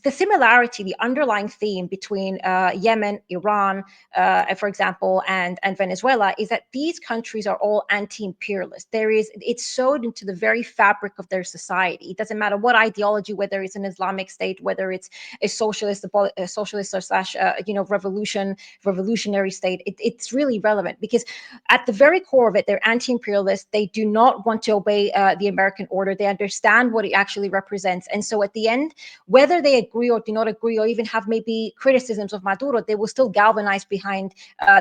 B: similarity, the underlying theme between Yemen, Iran, for example, and Venezuela, is that these countries are all anti-imperialist. It's sewed into the very fabric of their society. It doesn't matter what ideology, whether it's an Islamic state, whether it's a socialist or slash revolutionary state. It's really relevant, because at the very core of it, they're anti-imperialist. They do not want to obey the American order. They understand what it actually represents, and so at the end, whether they agree or do not agree, or even have maybe criticisms of Maduro, they will still galvanize behind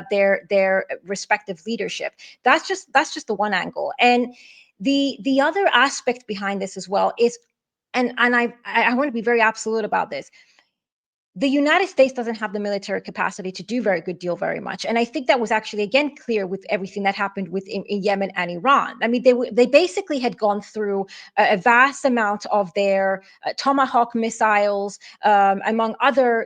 B: their respective leadership. That's just the one angle. And the other aspect behind this as well is, and I want to be very absolute about this. The United States doesn't have the military capacity to do very much. And I think that was actually, again, clear with everything that happened in Yemen and Iran. I mean, they basically had gone through a vast amount of their Tomahawk missiles, among other,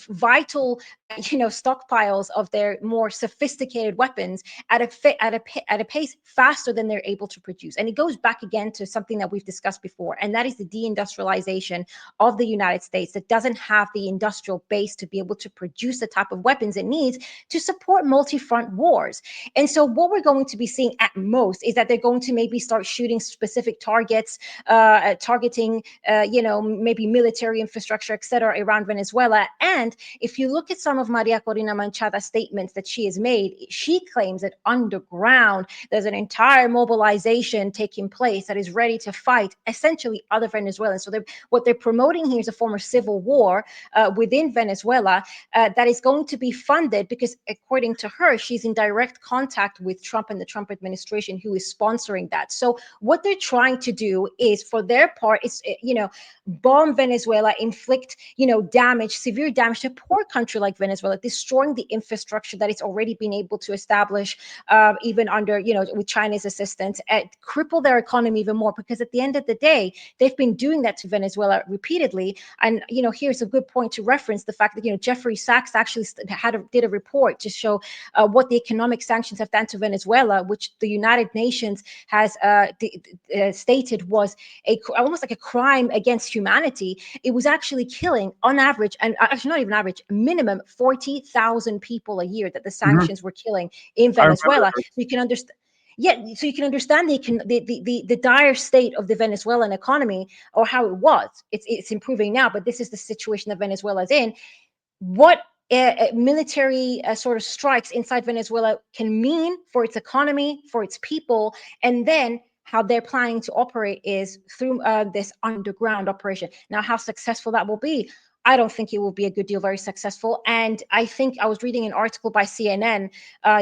B: vital stockpiles of their more sophisticated weapons at a pace faster than they're able to produce. And it goes back again to something that we've discussed before, and that is the deindustrialization of the United States, that doesn't have the industrial base to be able to produce the type of weapons it needs to support multi-front wars. And so what we're going to be seeing at most is that they're going to maybe start shooting specific targets, targeting maybe military infrastructure, etc., around Venezuela. And if you look at some of Maria Corina Manchada's statements that she has made, she claims that underground there's an entire mobilization taking place that is ready to fight essentially other Venezuelans. So what they're promoting here is a form of civil war within Venezuela that is going to be funded because, according to her, she's in direct contact with Trump and the Trump administration, who is sponsoring that. So what they're trying to do is, for their part, is bomb Venezuela, inflict damage, severe damage to a poor country like Venezuela, destroying the infrastructure that it's already been able to establish, even under with China's assistance, and cripple their economy even more. Because at the end of the day, they've been doing that to Venezuela repeatedly. And here's a good point to reference the fact that Jeffrey Sachs actually did a report to show what the economic sanctions have done to Venezuela, which the United Nations has stated was almost like a crime against humanity. It was actually killing, on average, and actually not even average, minimum 40,000 people a year that the sanctions were killing in Venezuela. So you can understand. Yeah, so you can understand the dire state of the Venezuelan economy, or how it was. It's improving now, but this is the situation that Venezuela is in. What military sort of strikes inside Venezuela can mean for its economy, for its people, and then how they're planning to operate is through this underground operation. Now, how successful that will be, I don't think it will be a good deal very successful. And I think I was reading an article by CNN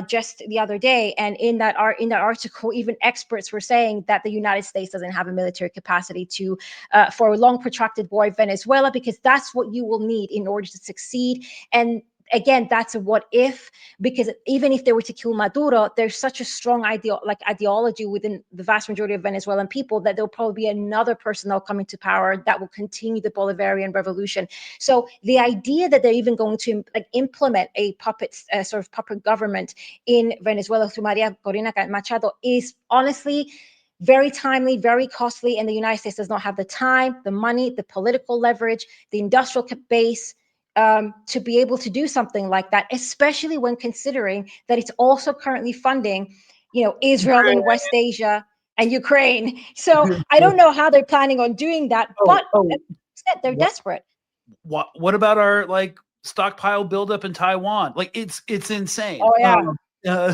B: just the other day, and in that article, even experts were saying that the United States doesn't have a military capacity to for a long protracted war in Venezuela, because that's what you will need in order to succeed. And again, that's a what if, because even if they were to kill Maduro, there's such a strong ideology within the vast majority of Venezuelan people that there'll probably be another person that'll come into power that will continue the Bolivarian revolution. So the idea that they're even going to implement a puppet government in Venezuela through Maria Corina Machado is honestly very timely, very costly, and the United States does not have the time, the money, the political leverage, the industrial base to be able to do something like that, especially when considering that it's also currently funding, Israel and West Asia and Ukraine. So I don't know how they're planning on doing that, but they're desperate.
A: What about our stockpile buildup in Taiwan? It's insane.
B: Oh yeah.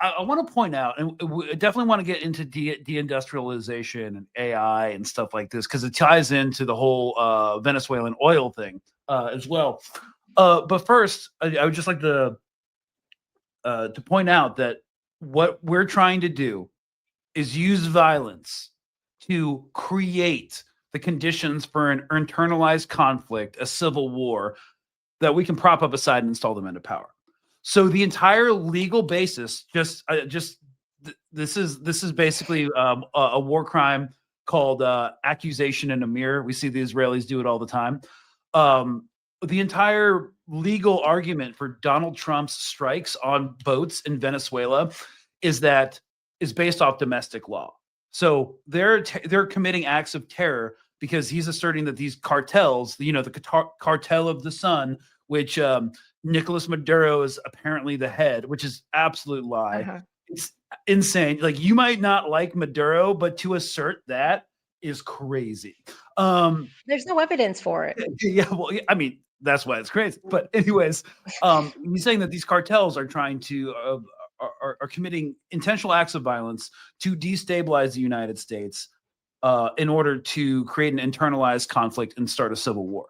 A: I want to point out, and we definitely want to get into deindustrialization and AI and stuff like this, because it ties into the whole Venezuelan oil thing as well. But first, I would just like to point out that what we're trying to do is use violence to create the conditions for an internalized conflict, a civil war, that we can prop up a side and install them into power. So the entire legal basis, this is basically a war crime called accusation in a mirror. We see the Israelis do it all the time. The entire legal argument for Donald Trump's strikes on boats in Venezuela is based off domestic law. So they're committing acts of terror because he's asserting that these cartels, the cartel of the sun, which Nicolas Maduro is apparently the head, which is absolute lie.
B: Uh-huh.
A: It's insane. You might not like Maduro, but to assert that is crazy.
B: There's no evidence for it.
A: Yeah, well, I mean, that's why it's crazy. But anyways, he's saying that these cartels are trying to are committing intentional acts of violence to destabilize the United States in order to create an internalized conflict and start a civil war.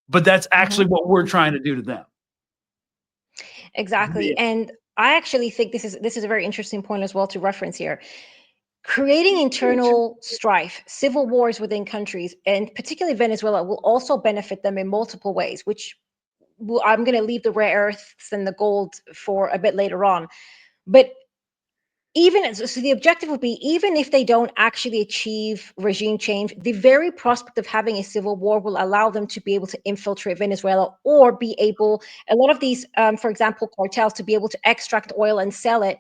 A: But that's actually what we're trying to do to them.
B: Exactly.
A: Yeah.
B: And I actually think this is a very interesting point as well to reference here. Creating internal strife, civil wars within countries, and particularly Venezuela, will also benefit them in multiple ways, which I'm going to leave the rare earths and the gold for a bit later on. But So the objective would be, even if they don't actually achieve regime change, the very prospect of having a civil war will allow them to be able to infiltrate Venezuela, or be able, a lot of these, for example, cartels, to be able to extract oil and sell it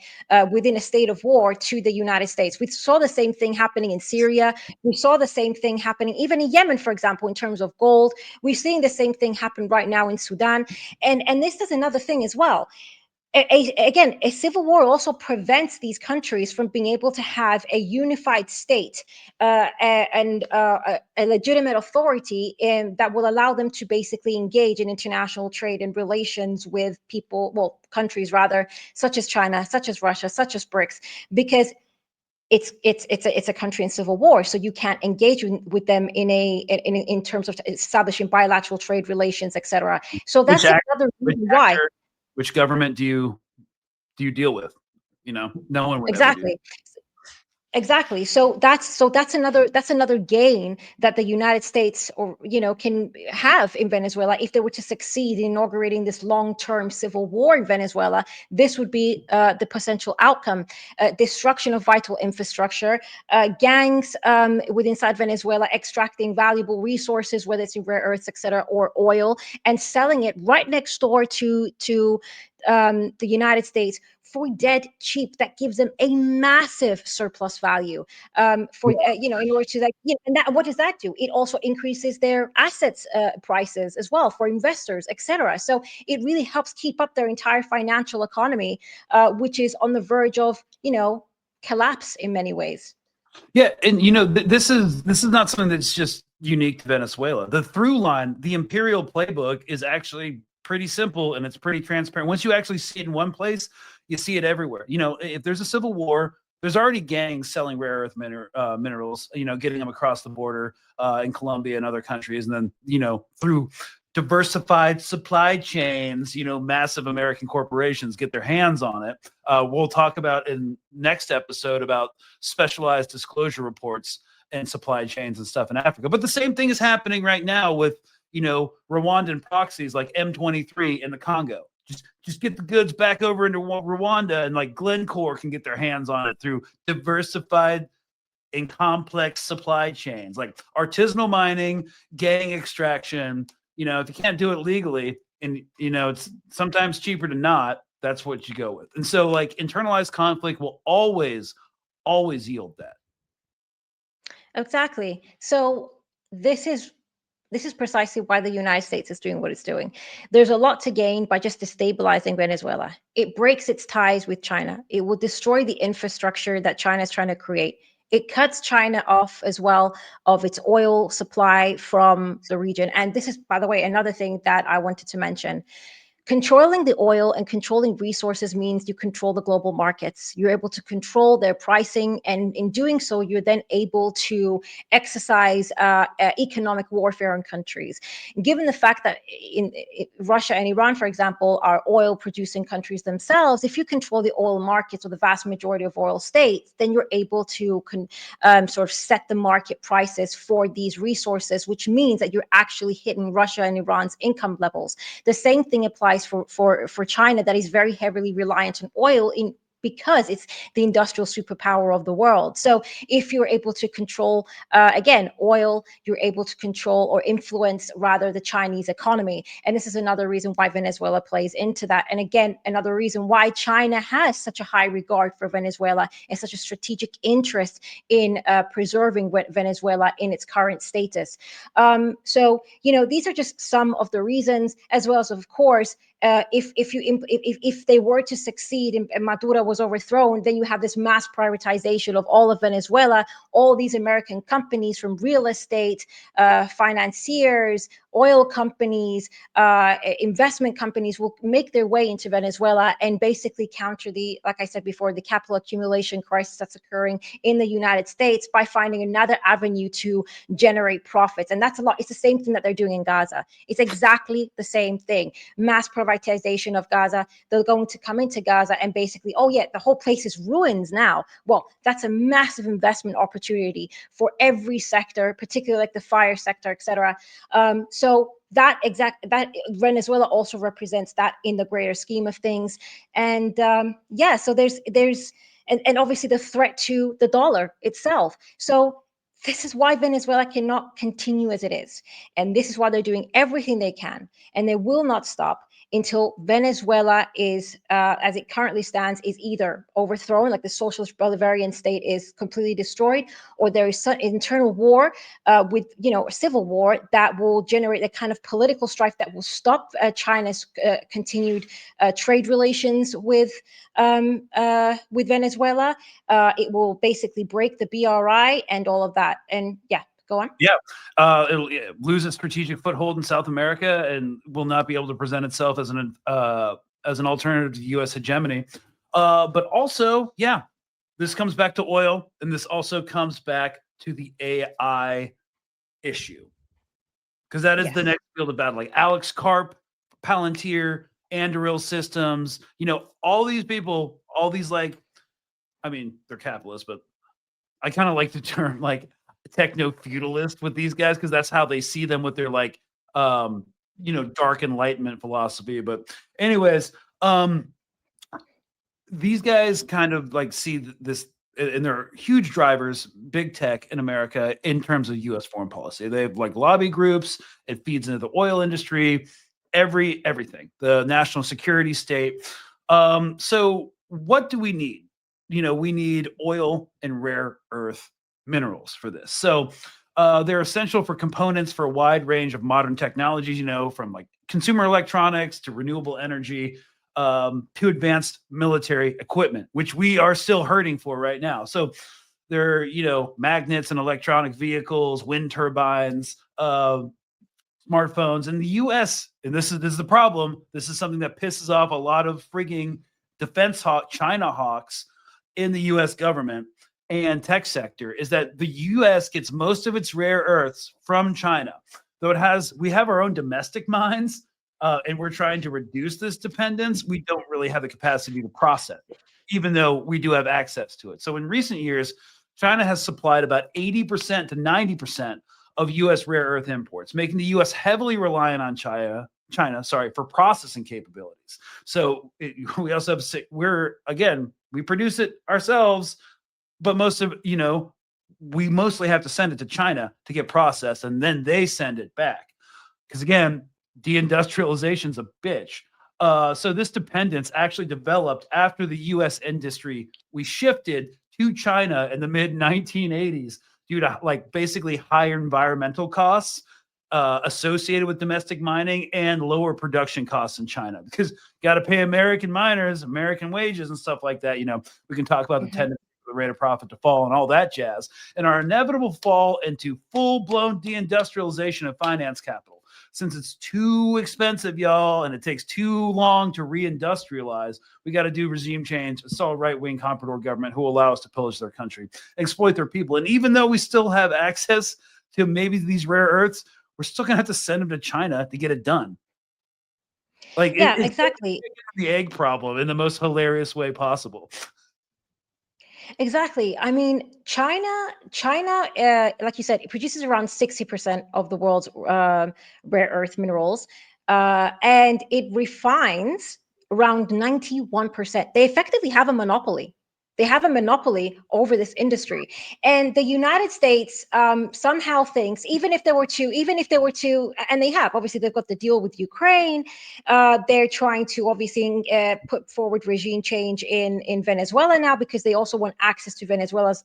B: within a state of war to the United States. We saw the same thing happening in Syria. We saw the same thing happening even in Yemen, for example, in terms of gold. We're seeing the same thing happen right now in Sudan. And this is another thing as well. Again, a civil war also prevents these countries from being able to have a unified state and a legitimate authority that will allow them to basically engage in international trade and relations with people, well, countries rather, such as China, such as Russia, such as BRICS, because it's a country in civil war, so you can't engage with them in terms of establishing bilateral trade relations, etc. So that's another reason why.
A: Which government do you deal with? No one would
B: Exactly. Exactly. So that's another gain that the United States, or can have in Venezuela if they were to succeed in inaugurating this long-term civil war in Venezuela. This would be the potential outcome: destruction of vital infrastructure, gangs inside Venezuela extracting valuable resources, whether it's in rare earths, etc., or oil, and selling it right next door to the United States for dead cheap. That gives them a massive surplus value in order to and that, what does that do? It also increases their assets prices as well for investors, etc. So it really helps keep up their entire financial economy, which is on the verge of collapse in many ways.
A: Yeah, and this is not something that's just unique to Venezuela. The through line, the imperial playbook, is actually pretty simple, and it's pretty transparent. Once you actually see it in one place, you see it everywhere. If there's a civil war, there's already gangs selling rare earth minerals, getting them across the border in Colombia and other countries, and then through diversified supply chains, massive American corporations get their hands on it. We'll talk about in next episode about specialized disclosure reports and supply chains and stuff in Africa. But the same thing is happening right now with Rwandan proxies like M23 in the Congo. Just get the goods back over into Rwanda, and like Glencore can get their hands on it through diversified and complex supply chains, like artisanal mining, gang extraction. If you can't do it legally, and it's sometimes cheaper to not, that's what you go with. And so like internalized conflict will always yield that.
B: Exactly. So this is precisely why the United States is doing what it's doing. There's a lot to gain by just destabilizing Venezuela. It breaks its ties with China. It will destroy the infrastructure that China is trying to create. It cuts China off as well of its oil supply from the region. And this is, by the way, another thing that I wanted to mention. Controlling the oil and controlling resources means you control the global markets. You're able to control their pricing, and in doing so, you're then able to exercise economic warfare on countries. Given the fact that in Russia and Iran, for example, are oil-producing countries themselves, if you control the oil markets or the vast majority of oil states, then you're able to sort of set the market prices for these resources, which means that you're actually hitting Russia and Iran's income levels. The same thing applies for China, that is very heavily reliant on oil because it's the industrial superpower of the world. So if you're able to control, again, oil, you're able to control or influence rather the Chinese economy. And this is another reason why Venezuela plays into that. And again, another reason why China has such a high regard for Venezuela and such a strategic interest in preserving Venezuela in its current status. So, these are just some of the reasons, as well as, of course, if they were to succeed and Maduro was overthrown, then you have this mass privatization of all of Venezuela. All these American companies, from real estate, financiers, oil companies, investment companies, will make their way into Venezuela and basically counter like I said before, the capital accumulation crisis that's occurring in the United States by finding another avenue to generate profits. And that's a lot. It's the same thing that they're doing in Gaza. It's exactly the same thing. Mass privatization of Gaza. They're going to come into Gaza and basically, oh yeah, the whole place is ruins now. Well, that's a massive investment opportunity for every sector, particularly like the fire sector, etc. So that Venezuela also represents that in the greater scheme of things. And so there's and obviously the threat to the dollar itself. So this is why Venezuela cannot continue as it is. And this is why they're doing everything they can. And they will not stop until Venezuela is, as it currently stands, is either overthrown, like the socialist Bolivarian state is completely destroyed, or there is some internal war with, a civil war that will generate a kind of political strife that will stop China's continued trade relations with Venezuela. It will basically break the BRI and all of that. And yeah, go on.
A: Yeah, it'll lose its strategic foothold in South America and will not be able to present itself as an alternative to U.S. hegemony. But also, yeah, this comes back to oil, and this also comes back to the AI issue, because that is the next field of battle. Like Alex Karp, Palantir, Anduril Systems, all these people, all these they're capitalists, but I kind of like the term techno-feudalist with these guys, because that's how they see them with their dark enlightenment philosophy. But anyways, these guys kind of see this, and they're huge drivers, big tech in America in terms of U.S. foreign policy. They have lobby groups. It feeds into the oil industry, everything, the national security state. So what do we need? We need oil and rare earth minerals for this. So they're essential for components for a wide range of modern technologies, from consumer electronics to renewable energy, to advanced military equipment, which we are still hurting for right now. So they're, magnets and electronic vehicles, wind turbines, smartphones in the U.S. And this is the problem. This is something that pisses off a lot of frigging China hawks in the U.S. government and tech sector, is that the U.S. gets most of its rare earths from China. Though we have our own domestic mines, and we're trying to reduce this dependence, we don't really have the capacity to process it, even though we do have access to it. So in recent years, China has supplied about 80% to 90% of U.S. rare earth imports, making the U.S. heavily reliant on China, for processing capabilities. So we also have, we produce it ourselves, but we mostly have to send it to China to get processed, and then they send it back. Because again, deindustrialization's a bitch. So this dependence actually developed after the U.S. industry. We shifted to China in the mid 1980s due to basically higher environmental costs associated with domestic mining and lower production costs in China, because you got to pay American miners, American wages and stuff like that. We can talk about the tendency of the rate of profit to fall and all that jazz, and our inevitable fall into full-blown deindustrialization of finance capital. Since it's too expensive, y'all, and it takes too long to reindustrialize, we got to do regime change, install a right-wing comprador government who will allow us to pillage their country, exploit their people. And even though we still have access to maybe these rare earths, we're still going to have to send them to China to get it done.
B: Exactly.
A: The egg problem in the most hilarious way possible.
B: Exactly. I mean, China, like you said, it produces around 60% of the world's rare earth minerals, and it refines around 91%. They effectively have a monopoly. They have a monopoly over this industry, and the United States somehow thinks, even if they were to, and they have, obviously, they've got the deal with Ukraine. They're trying to obviously put forward regime change in Venezuela now, because they also want access to Venezuela's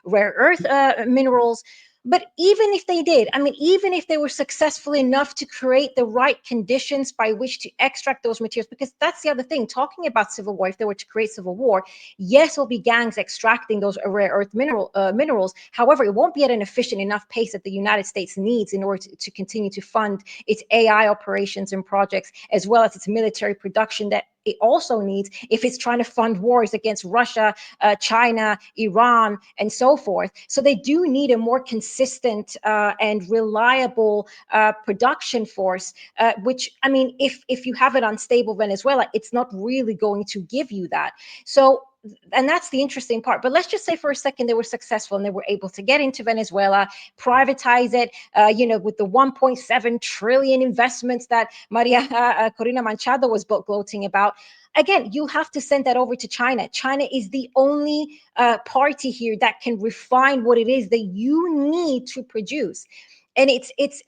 B: rare earth minerals. But even if they did, even if they were successful enough to create the right conditions by which to extract those materials, because that's the other thing, talking about civil war, if they were to create civil war, yes, it'll be gangs extracting those rare earth minerals. However, it won't be at an efficient enough pace that the United States needs in order to continue to fund its AI operations and projects, as well as its military production that it also needs if it's trying to fund wars against Russia, China, Iran, and so forth. So they do need a more consistent and reliable production force, which, if you have an unstable Venezuela, it's not really going to give you that. So, and that's the interesting part. But let's just say for a second they were successful and they were able to get into Venezuela, privatize it, with the 1.7 trillion investments that Maria Corina Machado was gloating about. again, you have to send that over to China. China is the only party here that can refine what it is that you need to produce. And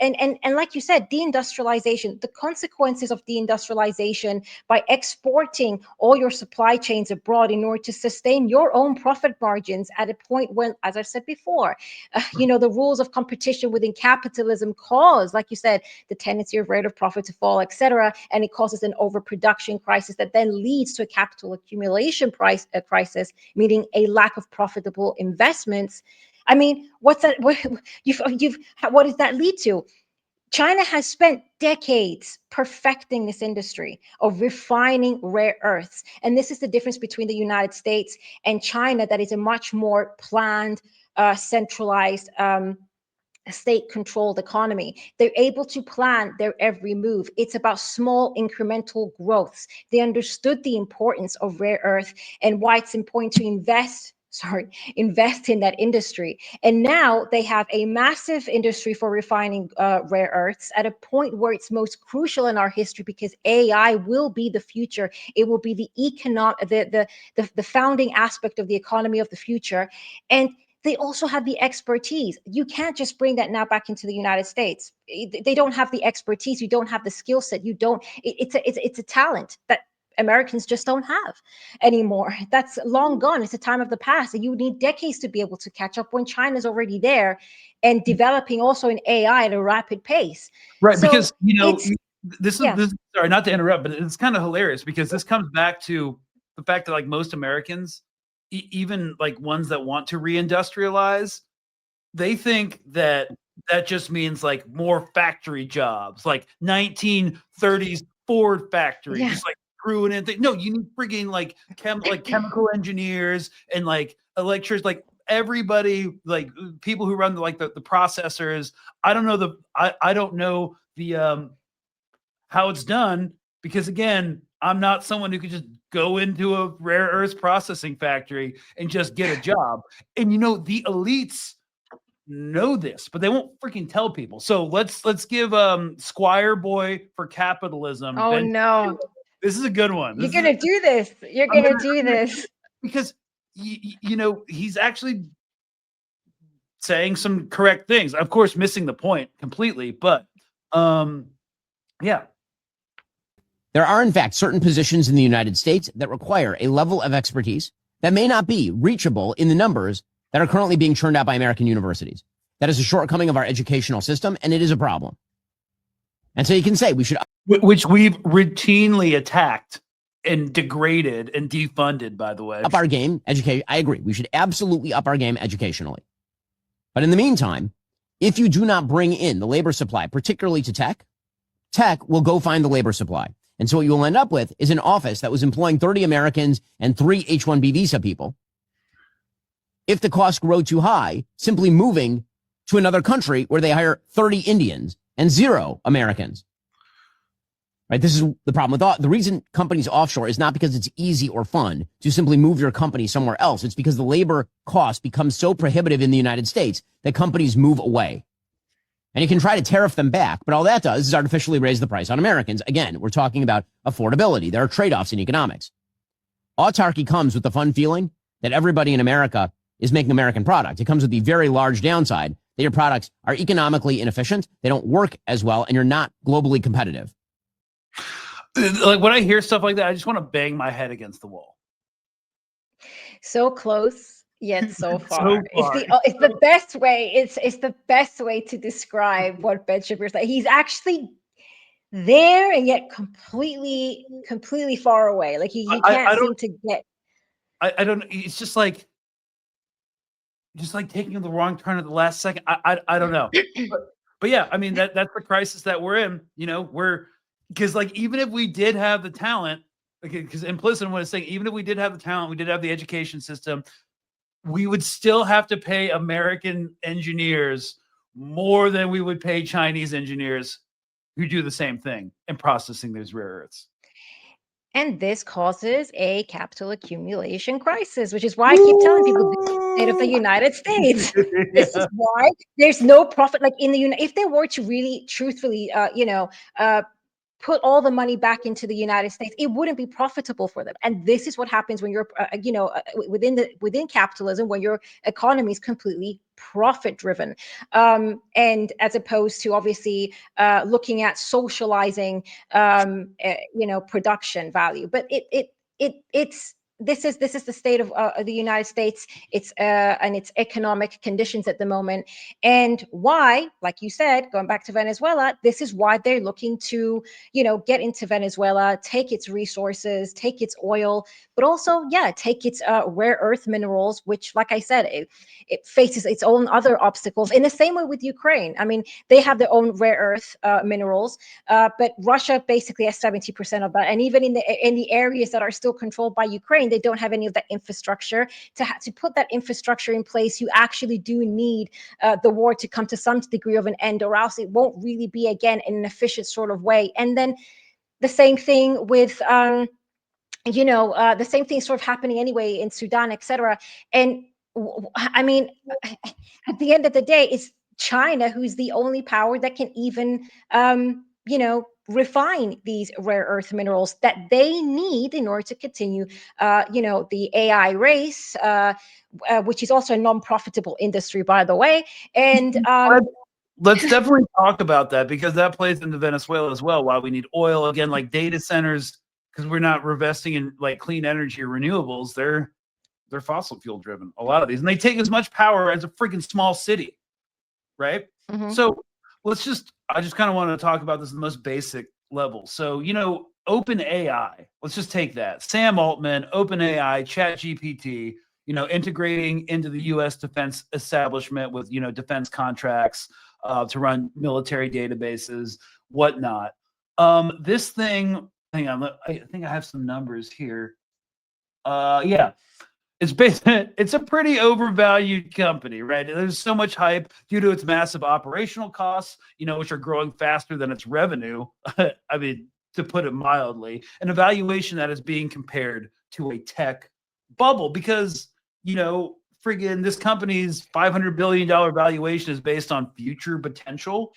B: and like you said, deindustrialization, the consequences of deindustrialization by exporting all your supply chains abroad in order to sustain your own profit margins at a point when, as I've said before, the rules of competition within capitalism cause, like you said, the tendency of rate of profit to fall, etc., and it causes an overproduction crisis that then leads to a capital accumulation crisis, meaning a lack of profitable investments. I mean, what's that? What does that lead to? China has spent decades perfecting this industry of refining rare earths. And this is the difference between the United States and China, that is a much more planned, centralized, state-controlled economy. They're able to plan their every move. It's about small incremental growths. They understood the importance of rare earth and why it's important to invest in that industry. And now they have a massive industry for refining rare earths at a point where it's most crucial in our history, because AI will be the future. It will be the founding aspect of the economy of the future. And they also have the expertise. You can't just bring that now back into the United States. They don't have the expertise. You don't have the skill set. You don't. It's a talent that Americans just don't have anymore. That's long gone. It's a time of the past. And you need decades to be able to catch up when China's already there and developing also in AI at a rapid pace.
A: Right,
B: So
A: because this is sorry, not to interrupt, but it's kind of hilarious because this comes back to the fact that like most Americans, even like ones that want to reindustrialize, they think that just means like more factory jobs, like 1930s Ford factory, just like screwing in things. No, you need frigging like chemical engineers and like electricians, like everybody, like people who run the processors. I don't know I don't know the how it's done, because again, I'm not someone who could just go into a rare earth processing factory and just get a job. And the elites know this, but they won't freaking tell people. So let's give Squire Boy for Capitalism.
B: Oh no.
A: This is a good one.
B: You're going to do this. You're going to do this.
A: Because he's actually saying some correct things. Of course, missing the point completely, but yeah.
E: There are, in fact, certain positions in the United States that require a level of expertise that may not be reachable in the numbers that are currently being churned out by American universities. That is a shortcoming of our educational system, and it is a problem. And so you can say we should...
A: Which we've routinely attacked and degraded and defunded, by the way.
E: Up our game, education. I agree. We should absolutely up our game educationally. But in the meantime, if you do not bring in the labor supply, particularly to tech will go find the labor supply. And so what you will end up with is an office that was employing 30 Americans and 3 H-1B visa people. If the costs grow too high, simply moving to another country where they hire 30 Indians and 0 Americans. Right? This is the problem with the reason companies offshore is not because it's easy or fun to simply move your company somewhere else. It's because the labor cost becomes so prohibitive in the United States that companies move away. And you can try to tariff them back, but all that does is artificially raise the price on Americans. Again, we're talking about affordability. There are trade-offs in economics. Autarky comes with the fun feeling that everybody in America is making American product. It comes with the very large downside that your products are economically inefficient, they don't work as well, and you're not globally competitive.
A: Like when I hear stuff like that, I just want to bang my head against the wall.
B: So close, yet so far.
A: So far.
B: It's the best way. It's the best way to describe what Ben Shapiro like. He's actually there and yet completely far away. Like he can't seem to get.
A: I don't. It's just like taking the wrong turn at the last second. I don't know. But yeah, I mean that's the crisis that we're in. Because like even if we did have the talent, because implicit in what it's saying, even if we did have the talent, we did have the education system, we would still have to pay American engineers more than we would pay Chinese engineers who do the same thing in processing those rare earths.
B: And this causes a capital accumulation crisis, which is why I keep telling people the state of the United States. This is why there's no profit. Like in the if they were to really truthfully, put all the money back into the United States, it wouldn't be profitable for them. And this is what happens when you're, within capitalism, when your economy is completely profit driven, and as opposed to obviously looking at socializing, production value. But it's this is the state of the United States. It's and its economic conditions at the moment, and why, like you said, going back to Venezuela, this is why they're looking to, get into Venezuela, take its resources, take its oil, but also, take its rare earth minerals, which, like I said, it faces its own other obstacles. In the same way with Ukraine, I mean, they have their own rare earth minerals, but Russia basically has 70% of that, and even in the areas that are still controlled by Ukraine, they don't have any of that infrastructure. To put that infrastructure in place, you actually do need the war to come to some degree of an end, or else it won't really be, again, in an efficient sort of way. And then the same thing with the same thing sort of happening anyway in Sudan, etc. And I mean, at the end of the day, it's China who's the only power that can even refine these rare earth minerals that they need in order to continue the AI race, which is also a non-profitable industry, by the way. And
A: let's definitely talk about that, because that plays into Venezuela as well. Why we need oil, again, like data centers, because we're not investing in like clean energy or renewables. They're fossil fuel driven, a lot of these, and they take as much power as a freaking small city, right? So I just kind of want to talk about this at the most basic level. So, open AI, let's just take that. Sam Altman, open AI, chat GPT, integrating into the US defense establishment with, defense contracts to run military databases, whatnot. This thing, hang on, I think I have some numbers here. It's a pretty overvalued company, right? There's so much hype due to its massive operational costs, which are growing faster than its revenue. I mean, to put it mildly, an evaluation that is being compared to a tech bubble, because, friggin' this company's $500 billion valuation is based on future potential,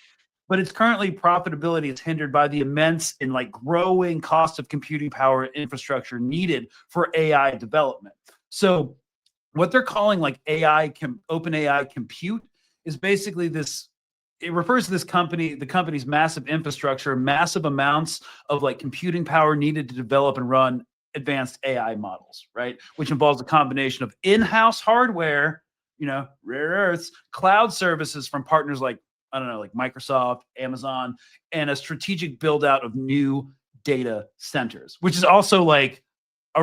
A: but its currently profitability is hindered by the immense and growing cost of computing power infrastructure needed for AI development. So what they're calling open AI compute is basically this. It refers to this company, the company's massive infrastructure, massive amounts of computing power needed to develop and run advanced AI models, right? Which involves a combination of in-house hardware, rare earths, cloud services from partners like Microsoft, Amazon, and a strategic build out of new data centers, which is also a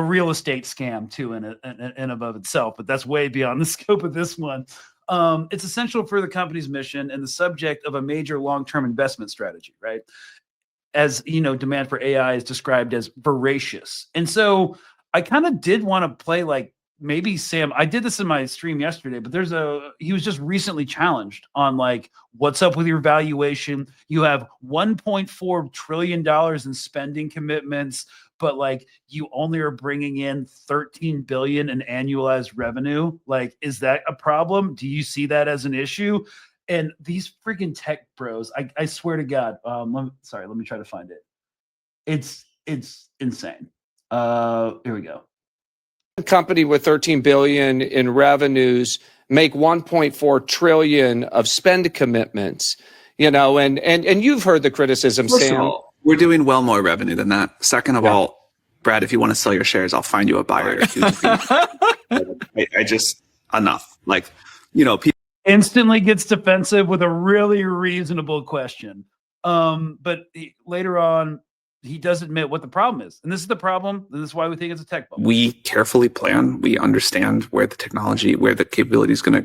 A: real estate scam too in and of itself, but that's way beyond the scope of this one. It's essential for the company's mission and the subject of a major long-term investment strategy, right? As demand for AI is described as voracious. And so I kind of did want to play maybe Sam, I did this in my stream yesterday, but he was just recently challenged on what's up with your valuation? You have $1.4 trillion in spending commitments, but you only are bringing in 13 billion in annualized revenue. Is that a problem? Do you see that as an issue? And these freaking tech bros, I swear to God, let me try to find it. It's insane. Here we go.
F: Company with 13 billion in revenues make 1.4 trillion of spend commitments, and you've heard the criticism,
G: First
F: Sam.
G: of all, we're doing well more revenue than that. Second of all, Brad, if you want to sell your shares, I'll find you a buyer. Enough. People
A: instantly gets defensive with a really reasonable question. But later on, he does admit what the problem is. And this is the problem. This is why we think it's a tech bubble.
G: We carefully plan. We understand where the technology, where the capability is going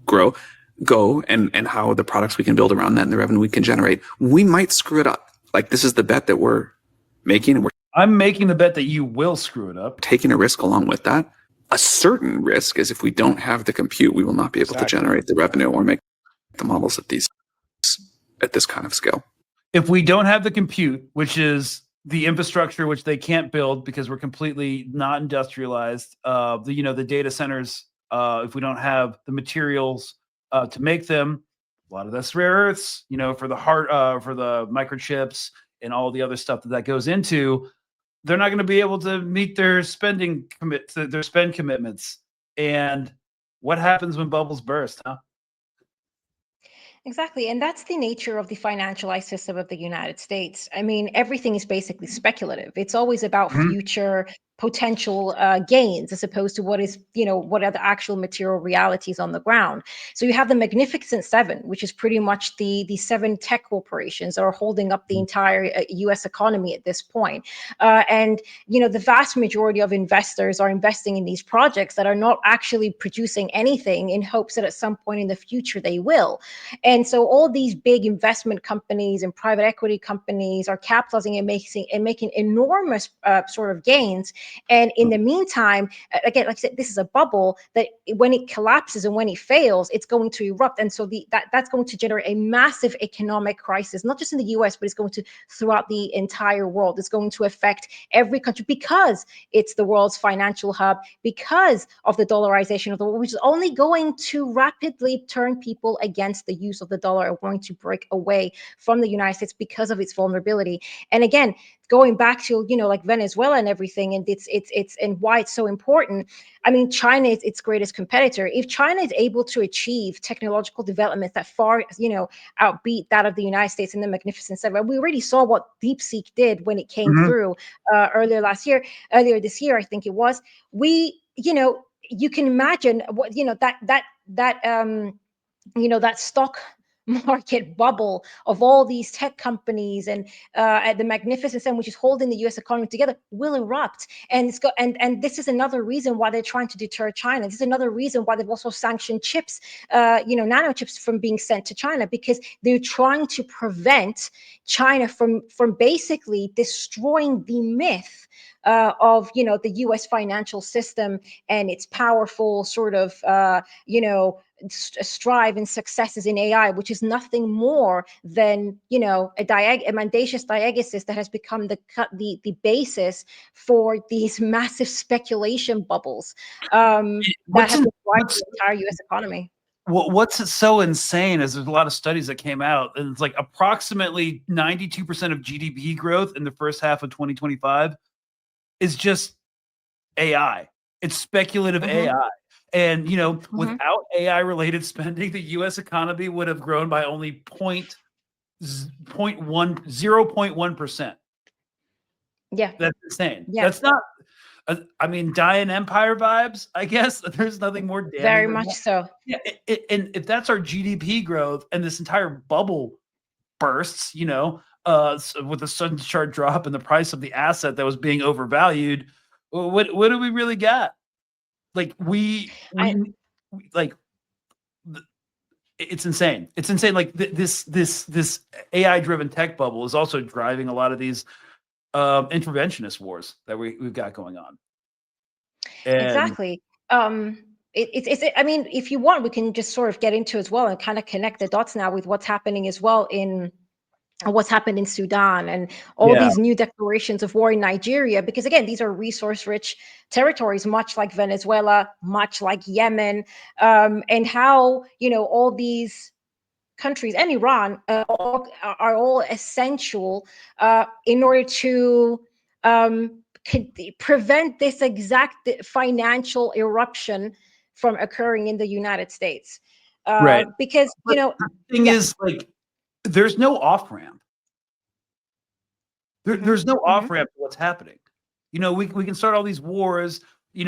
G: to go, and how the products we can build around that and the revenue we can generate. We might screw it up. This is the bet that we're making. And
A: I'm making the bet that you will screw it up.
G: Taking a risk along with that. A certain risk is if we don't have the compute, we will not be able to generate the revenue or make the models at this kind of scale.
A: If we don't have the compute, which is the infrastructure which they can't build because we're completely not industrialized, the data centers, if we don't have the materials to make them, a lot of that's rare earths, for the for the microchips and all the other stuff that goes into, they're not going to be able to meet their spend commitments. And what happens when bubbles burst, huh?
B: Exactly. And that's the nature of the financialized system of the United States. I mean, everything is basically speculative. It's always about
A: Mhm.
B: future potential gains as opposed to what is, what are the actual material realities on the ground. So you have the Magnificent Seven, which is pretty much the seven tech corporations that are holding up the entire US economy at this point. And, the vast majority of investors are investing in these projects that are not actually producing anything in hopes that at some point in the future they will. And so all these big investment companies and private equity companies are capitalizing and making enormous sort of gains. And in the meantime, again, like I said, this is a bubble that when it collapses and when it fails, it's going to erupt. And so that's going to generate a massive economic crisis, not just in the US, but it's going to throughout the entire world. It's going to affect every country because it's the world's financial hub, because of the dollarization of the world, which is only going to rapidly turn people against the use of the dollar and going to break away from the United States because of its vulnerability. And again, going back to like Venezuela and everything, and it's and why it's so important. I mean, China is its greatest competitor. If China is able to achieve technological developments that far outbeat that of the United States in the Magnificent Seven, we already saw what DeepSeek did when it came through earlier this year, I think it was. You can imagine what that stock market bubble of all these tech companies and the Magnificent Seven, which is holding the U.S. economy together, will erupt. And this is another reason why they're trying to deter China. This is another reason why they've also sanctioned chips, nano chips, from being sent to China, because they're trying to prevent China from basically destroying the myth of the U.S. financial system and its powerful sort of strive and successes in AI, which is nothing more than a mendacious diagesis that has become the basis for these massive speculation bubbles that have been driving the entire U.S. economy.
A: What's so insane is there's a lot of studies that came out, and it's like approximately 92% of GDP growth in the first half of 2025 is just AI. It's speculative AI. And, without AI related spending, the US economy would have grown by only 0.1%.
B: Yeah.
A: That's insane.
B: Yeah.
A: That's not, Dying Empire vibes, I guess. There's nothing more damning.
B: Very much so.
A: Yeah. And if that's our GDP growth and this entire bubble bursts, with a sudden sharp drop in the price of the asset that was being overvalued, what do we really got? Like it's insane. It's insane. Like this AI driven tech bubble is also driving a lot of these interventionist wars that we've got going on. And
B: exactly. I mean, if you want, we can just sort of get into as well and kind of connect the dots now with what's happening as well in what's happened in Sudan and all these new declarations of war in Nigeria, because again, these are resource-rich territories, much like Venezuela, much like Yemen, and how all these countries and Iran are all essential in order to prevent this exact financial eruption from occurring in the United States.
A: Right.
B: Because
A: the thing is, like, there's no off ramp. There's no off ramp to what's happening. We can start all these wars. We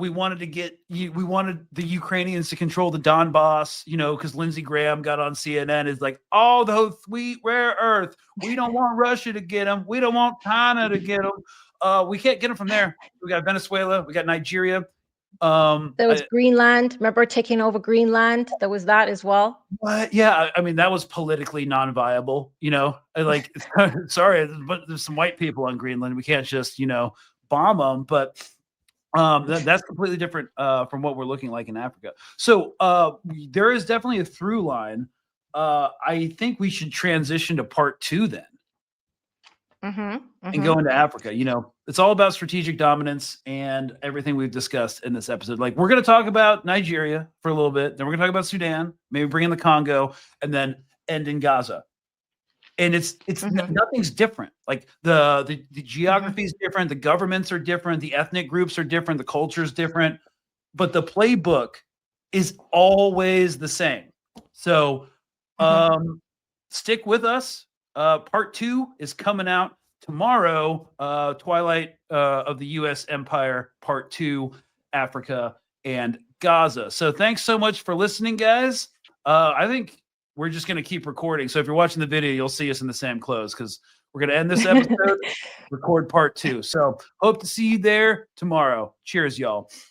A: wanted the Ukrainians to control the Donbass, because Lindsey Graham got on CNN is like, all those sweet rare earth. We don't want Russia to get them. We don't want China to get them. We can't get them from there. We got Venezuela. We got Nigeria.
B: There was Greenland. Remember taking over Greenland? There was that as well.
A: Yeah, that was politically non-viable. Like, sorry, but there's some white people on Greenland. We can't just bomb them. But that's completely different from what we're looking like in Africa. So there is definitely a through line. I think we should transition to part 2 then. And go into Africa. It's all about strategic dominance and everything we've discussed in this episode. Like, we're going to talk about Nigeria for a little bit, then we're going to talk about Sudan, maybe bring in the Congo, and then end in Gaza. and nothing's different. Like the geography is different, the governments are different, the ethnic groups are different, the culture is different, but the playbook is always the same. So stick with us. Part 2 is coming out tomorrow. Twilight of the U.S. Empire, Part 2, Africa and Gaza. So thanks so much for listening, guys. I think we're just going to keep recording. So if you're watching the video, you'll see us in the same clothes because we're going to end this episode, record Part 2. So hope to see you there tomorrow. Cheers, y'all.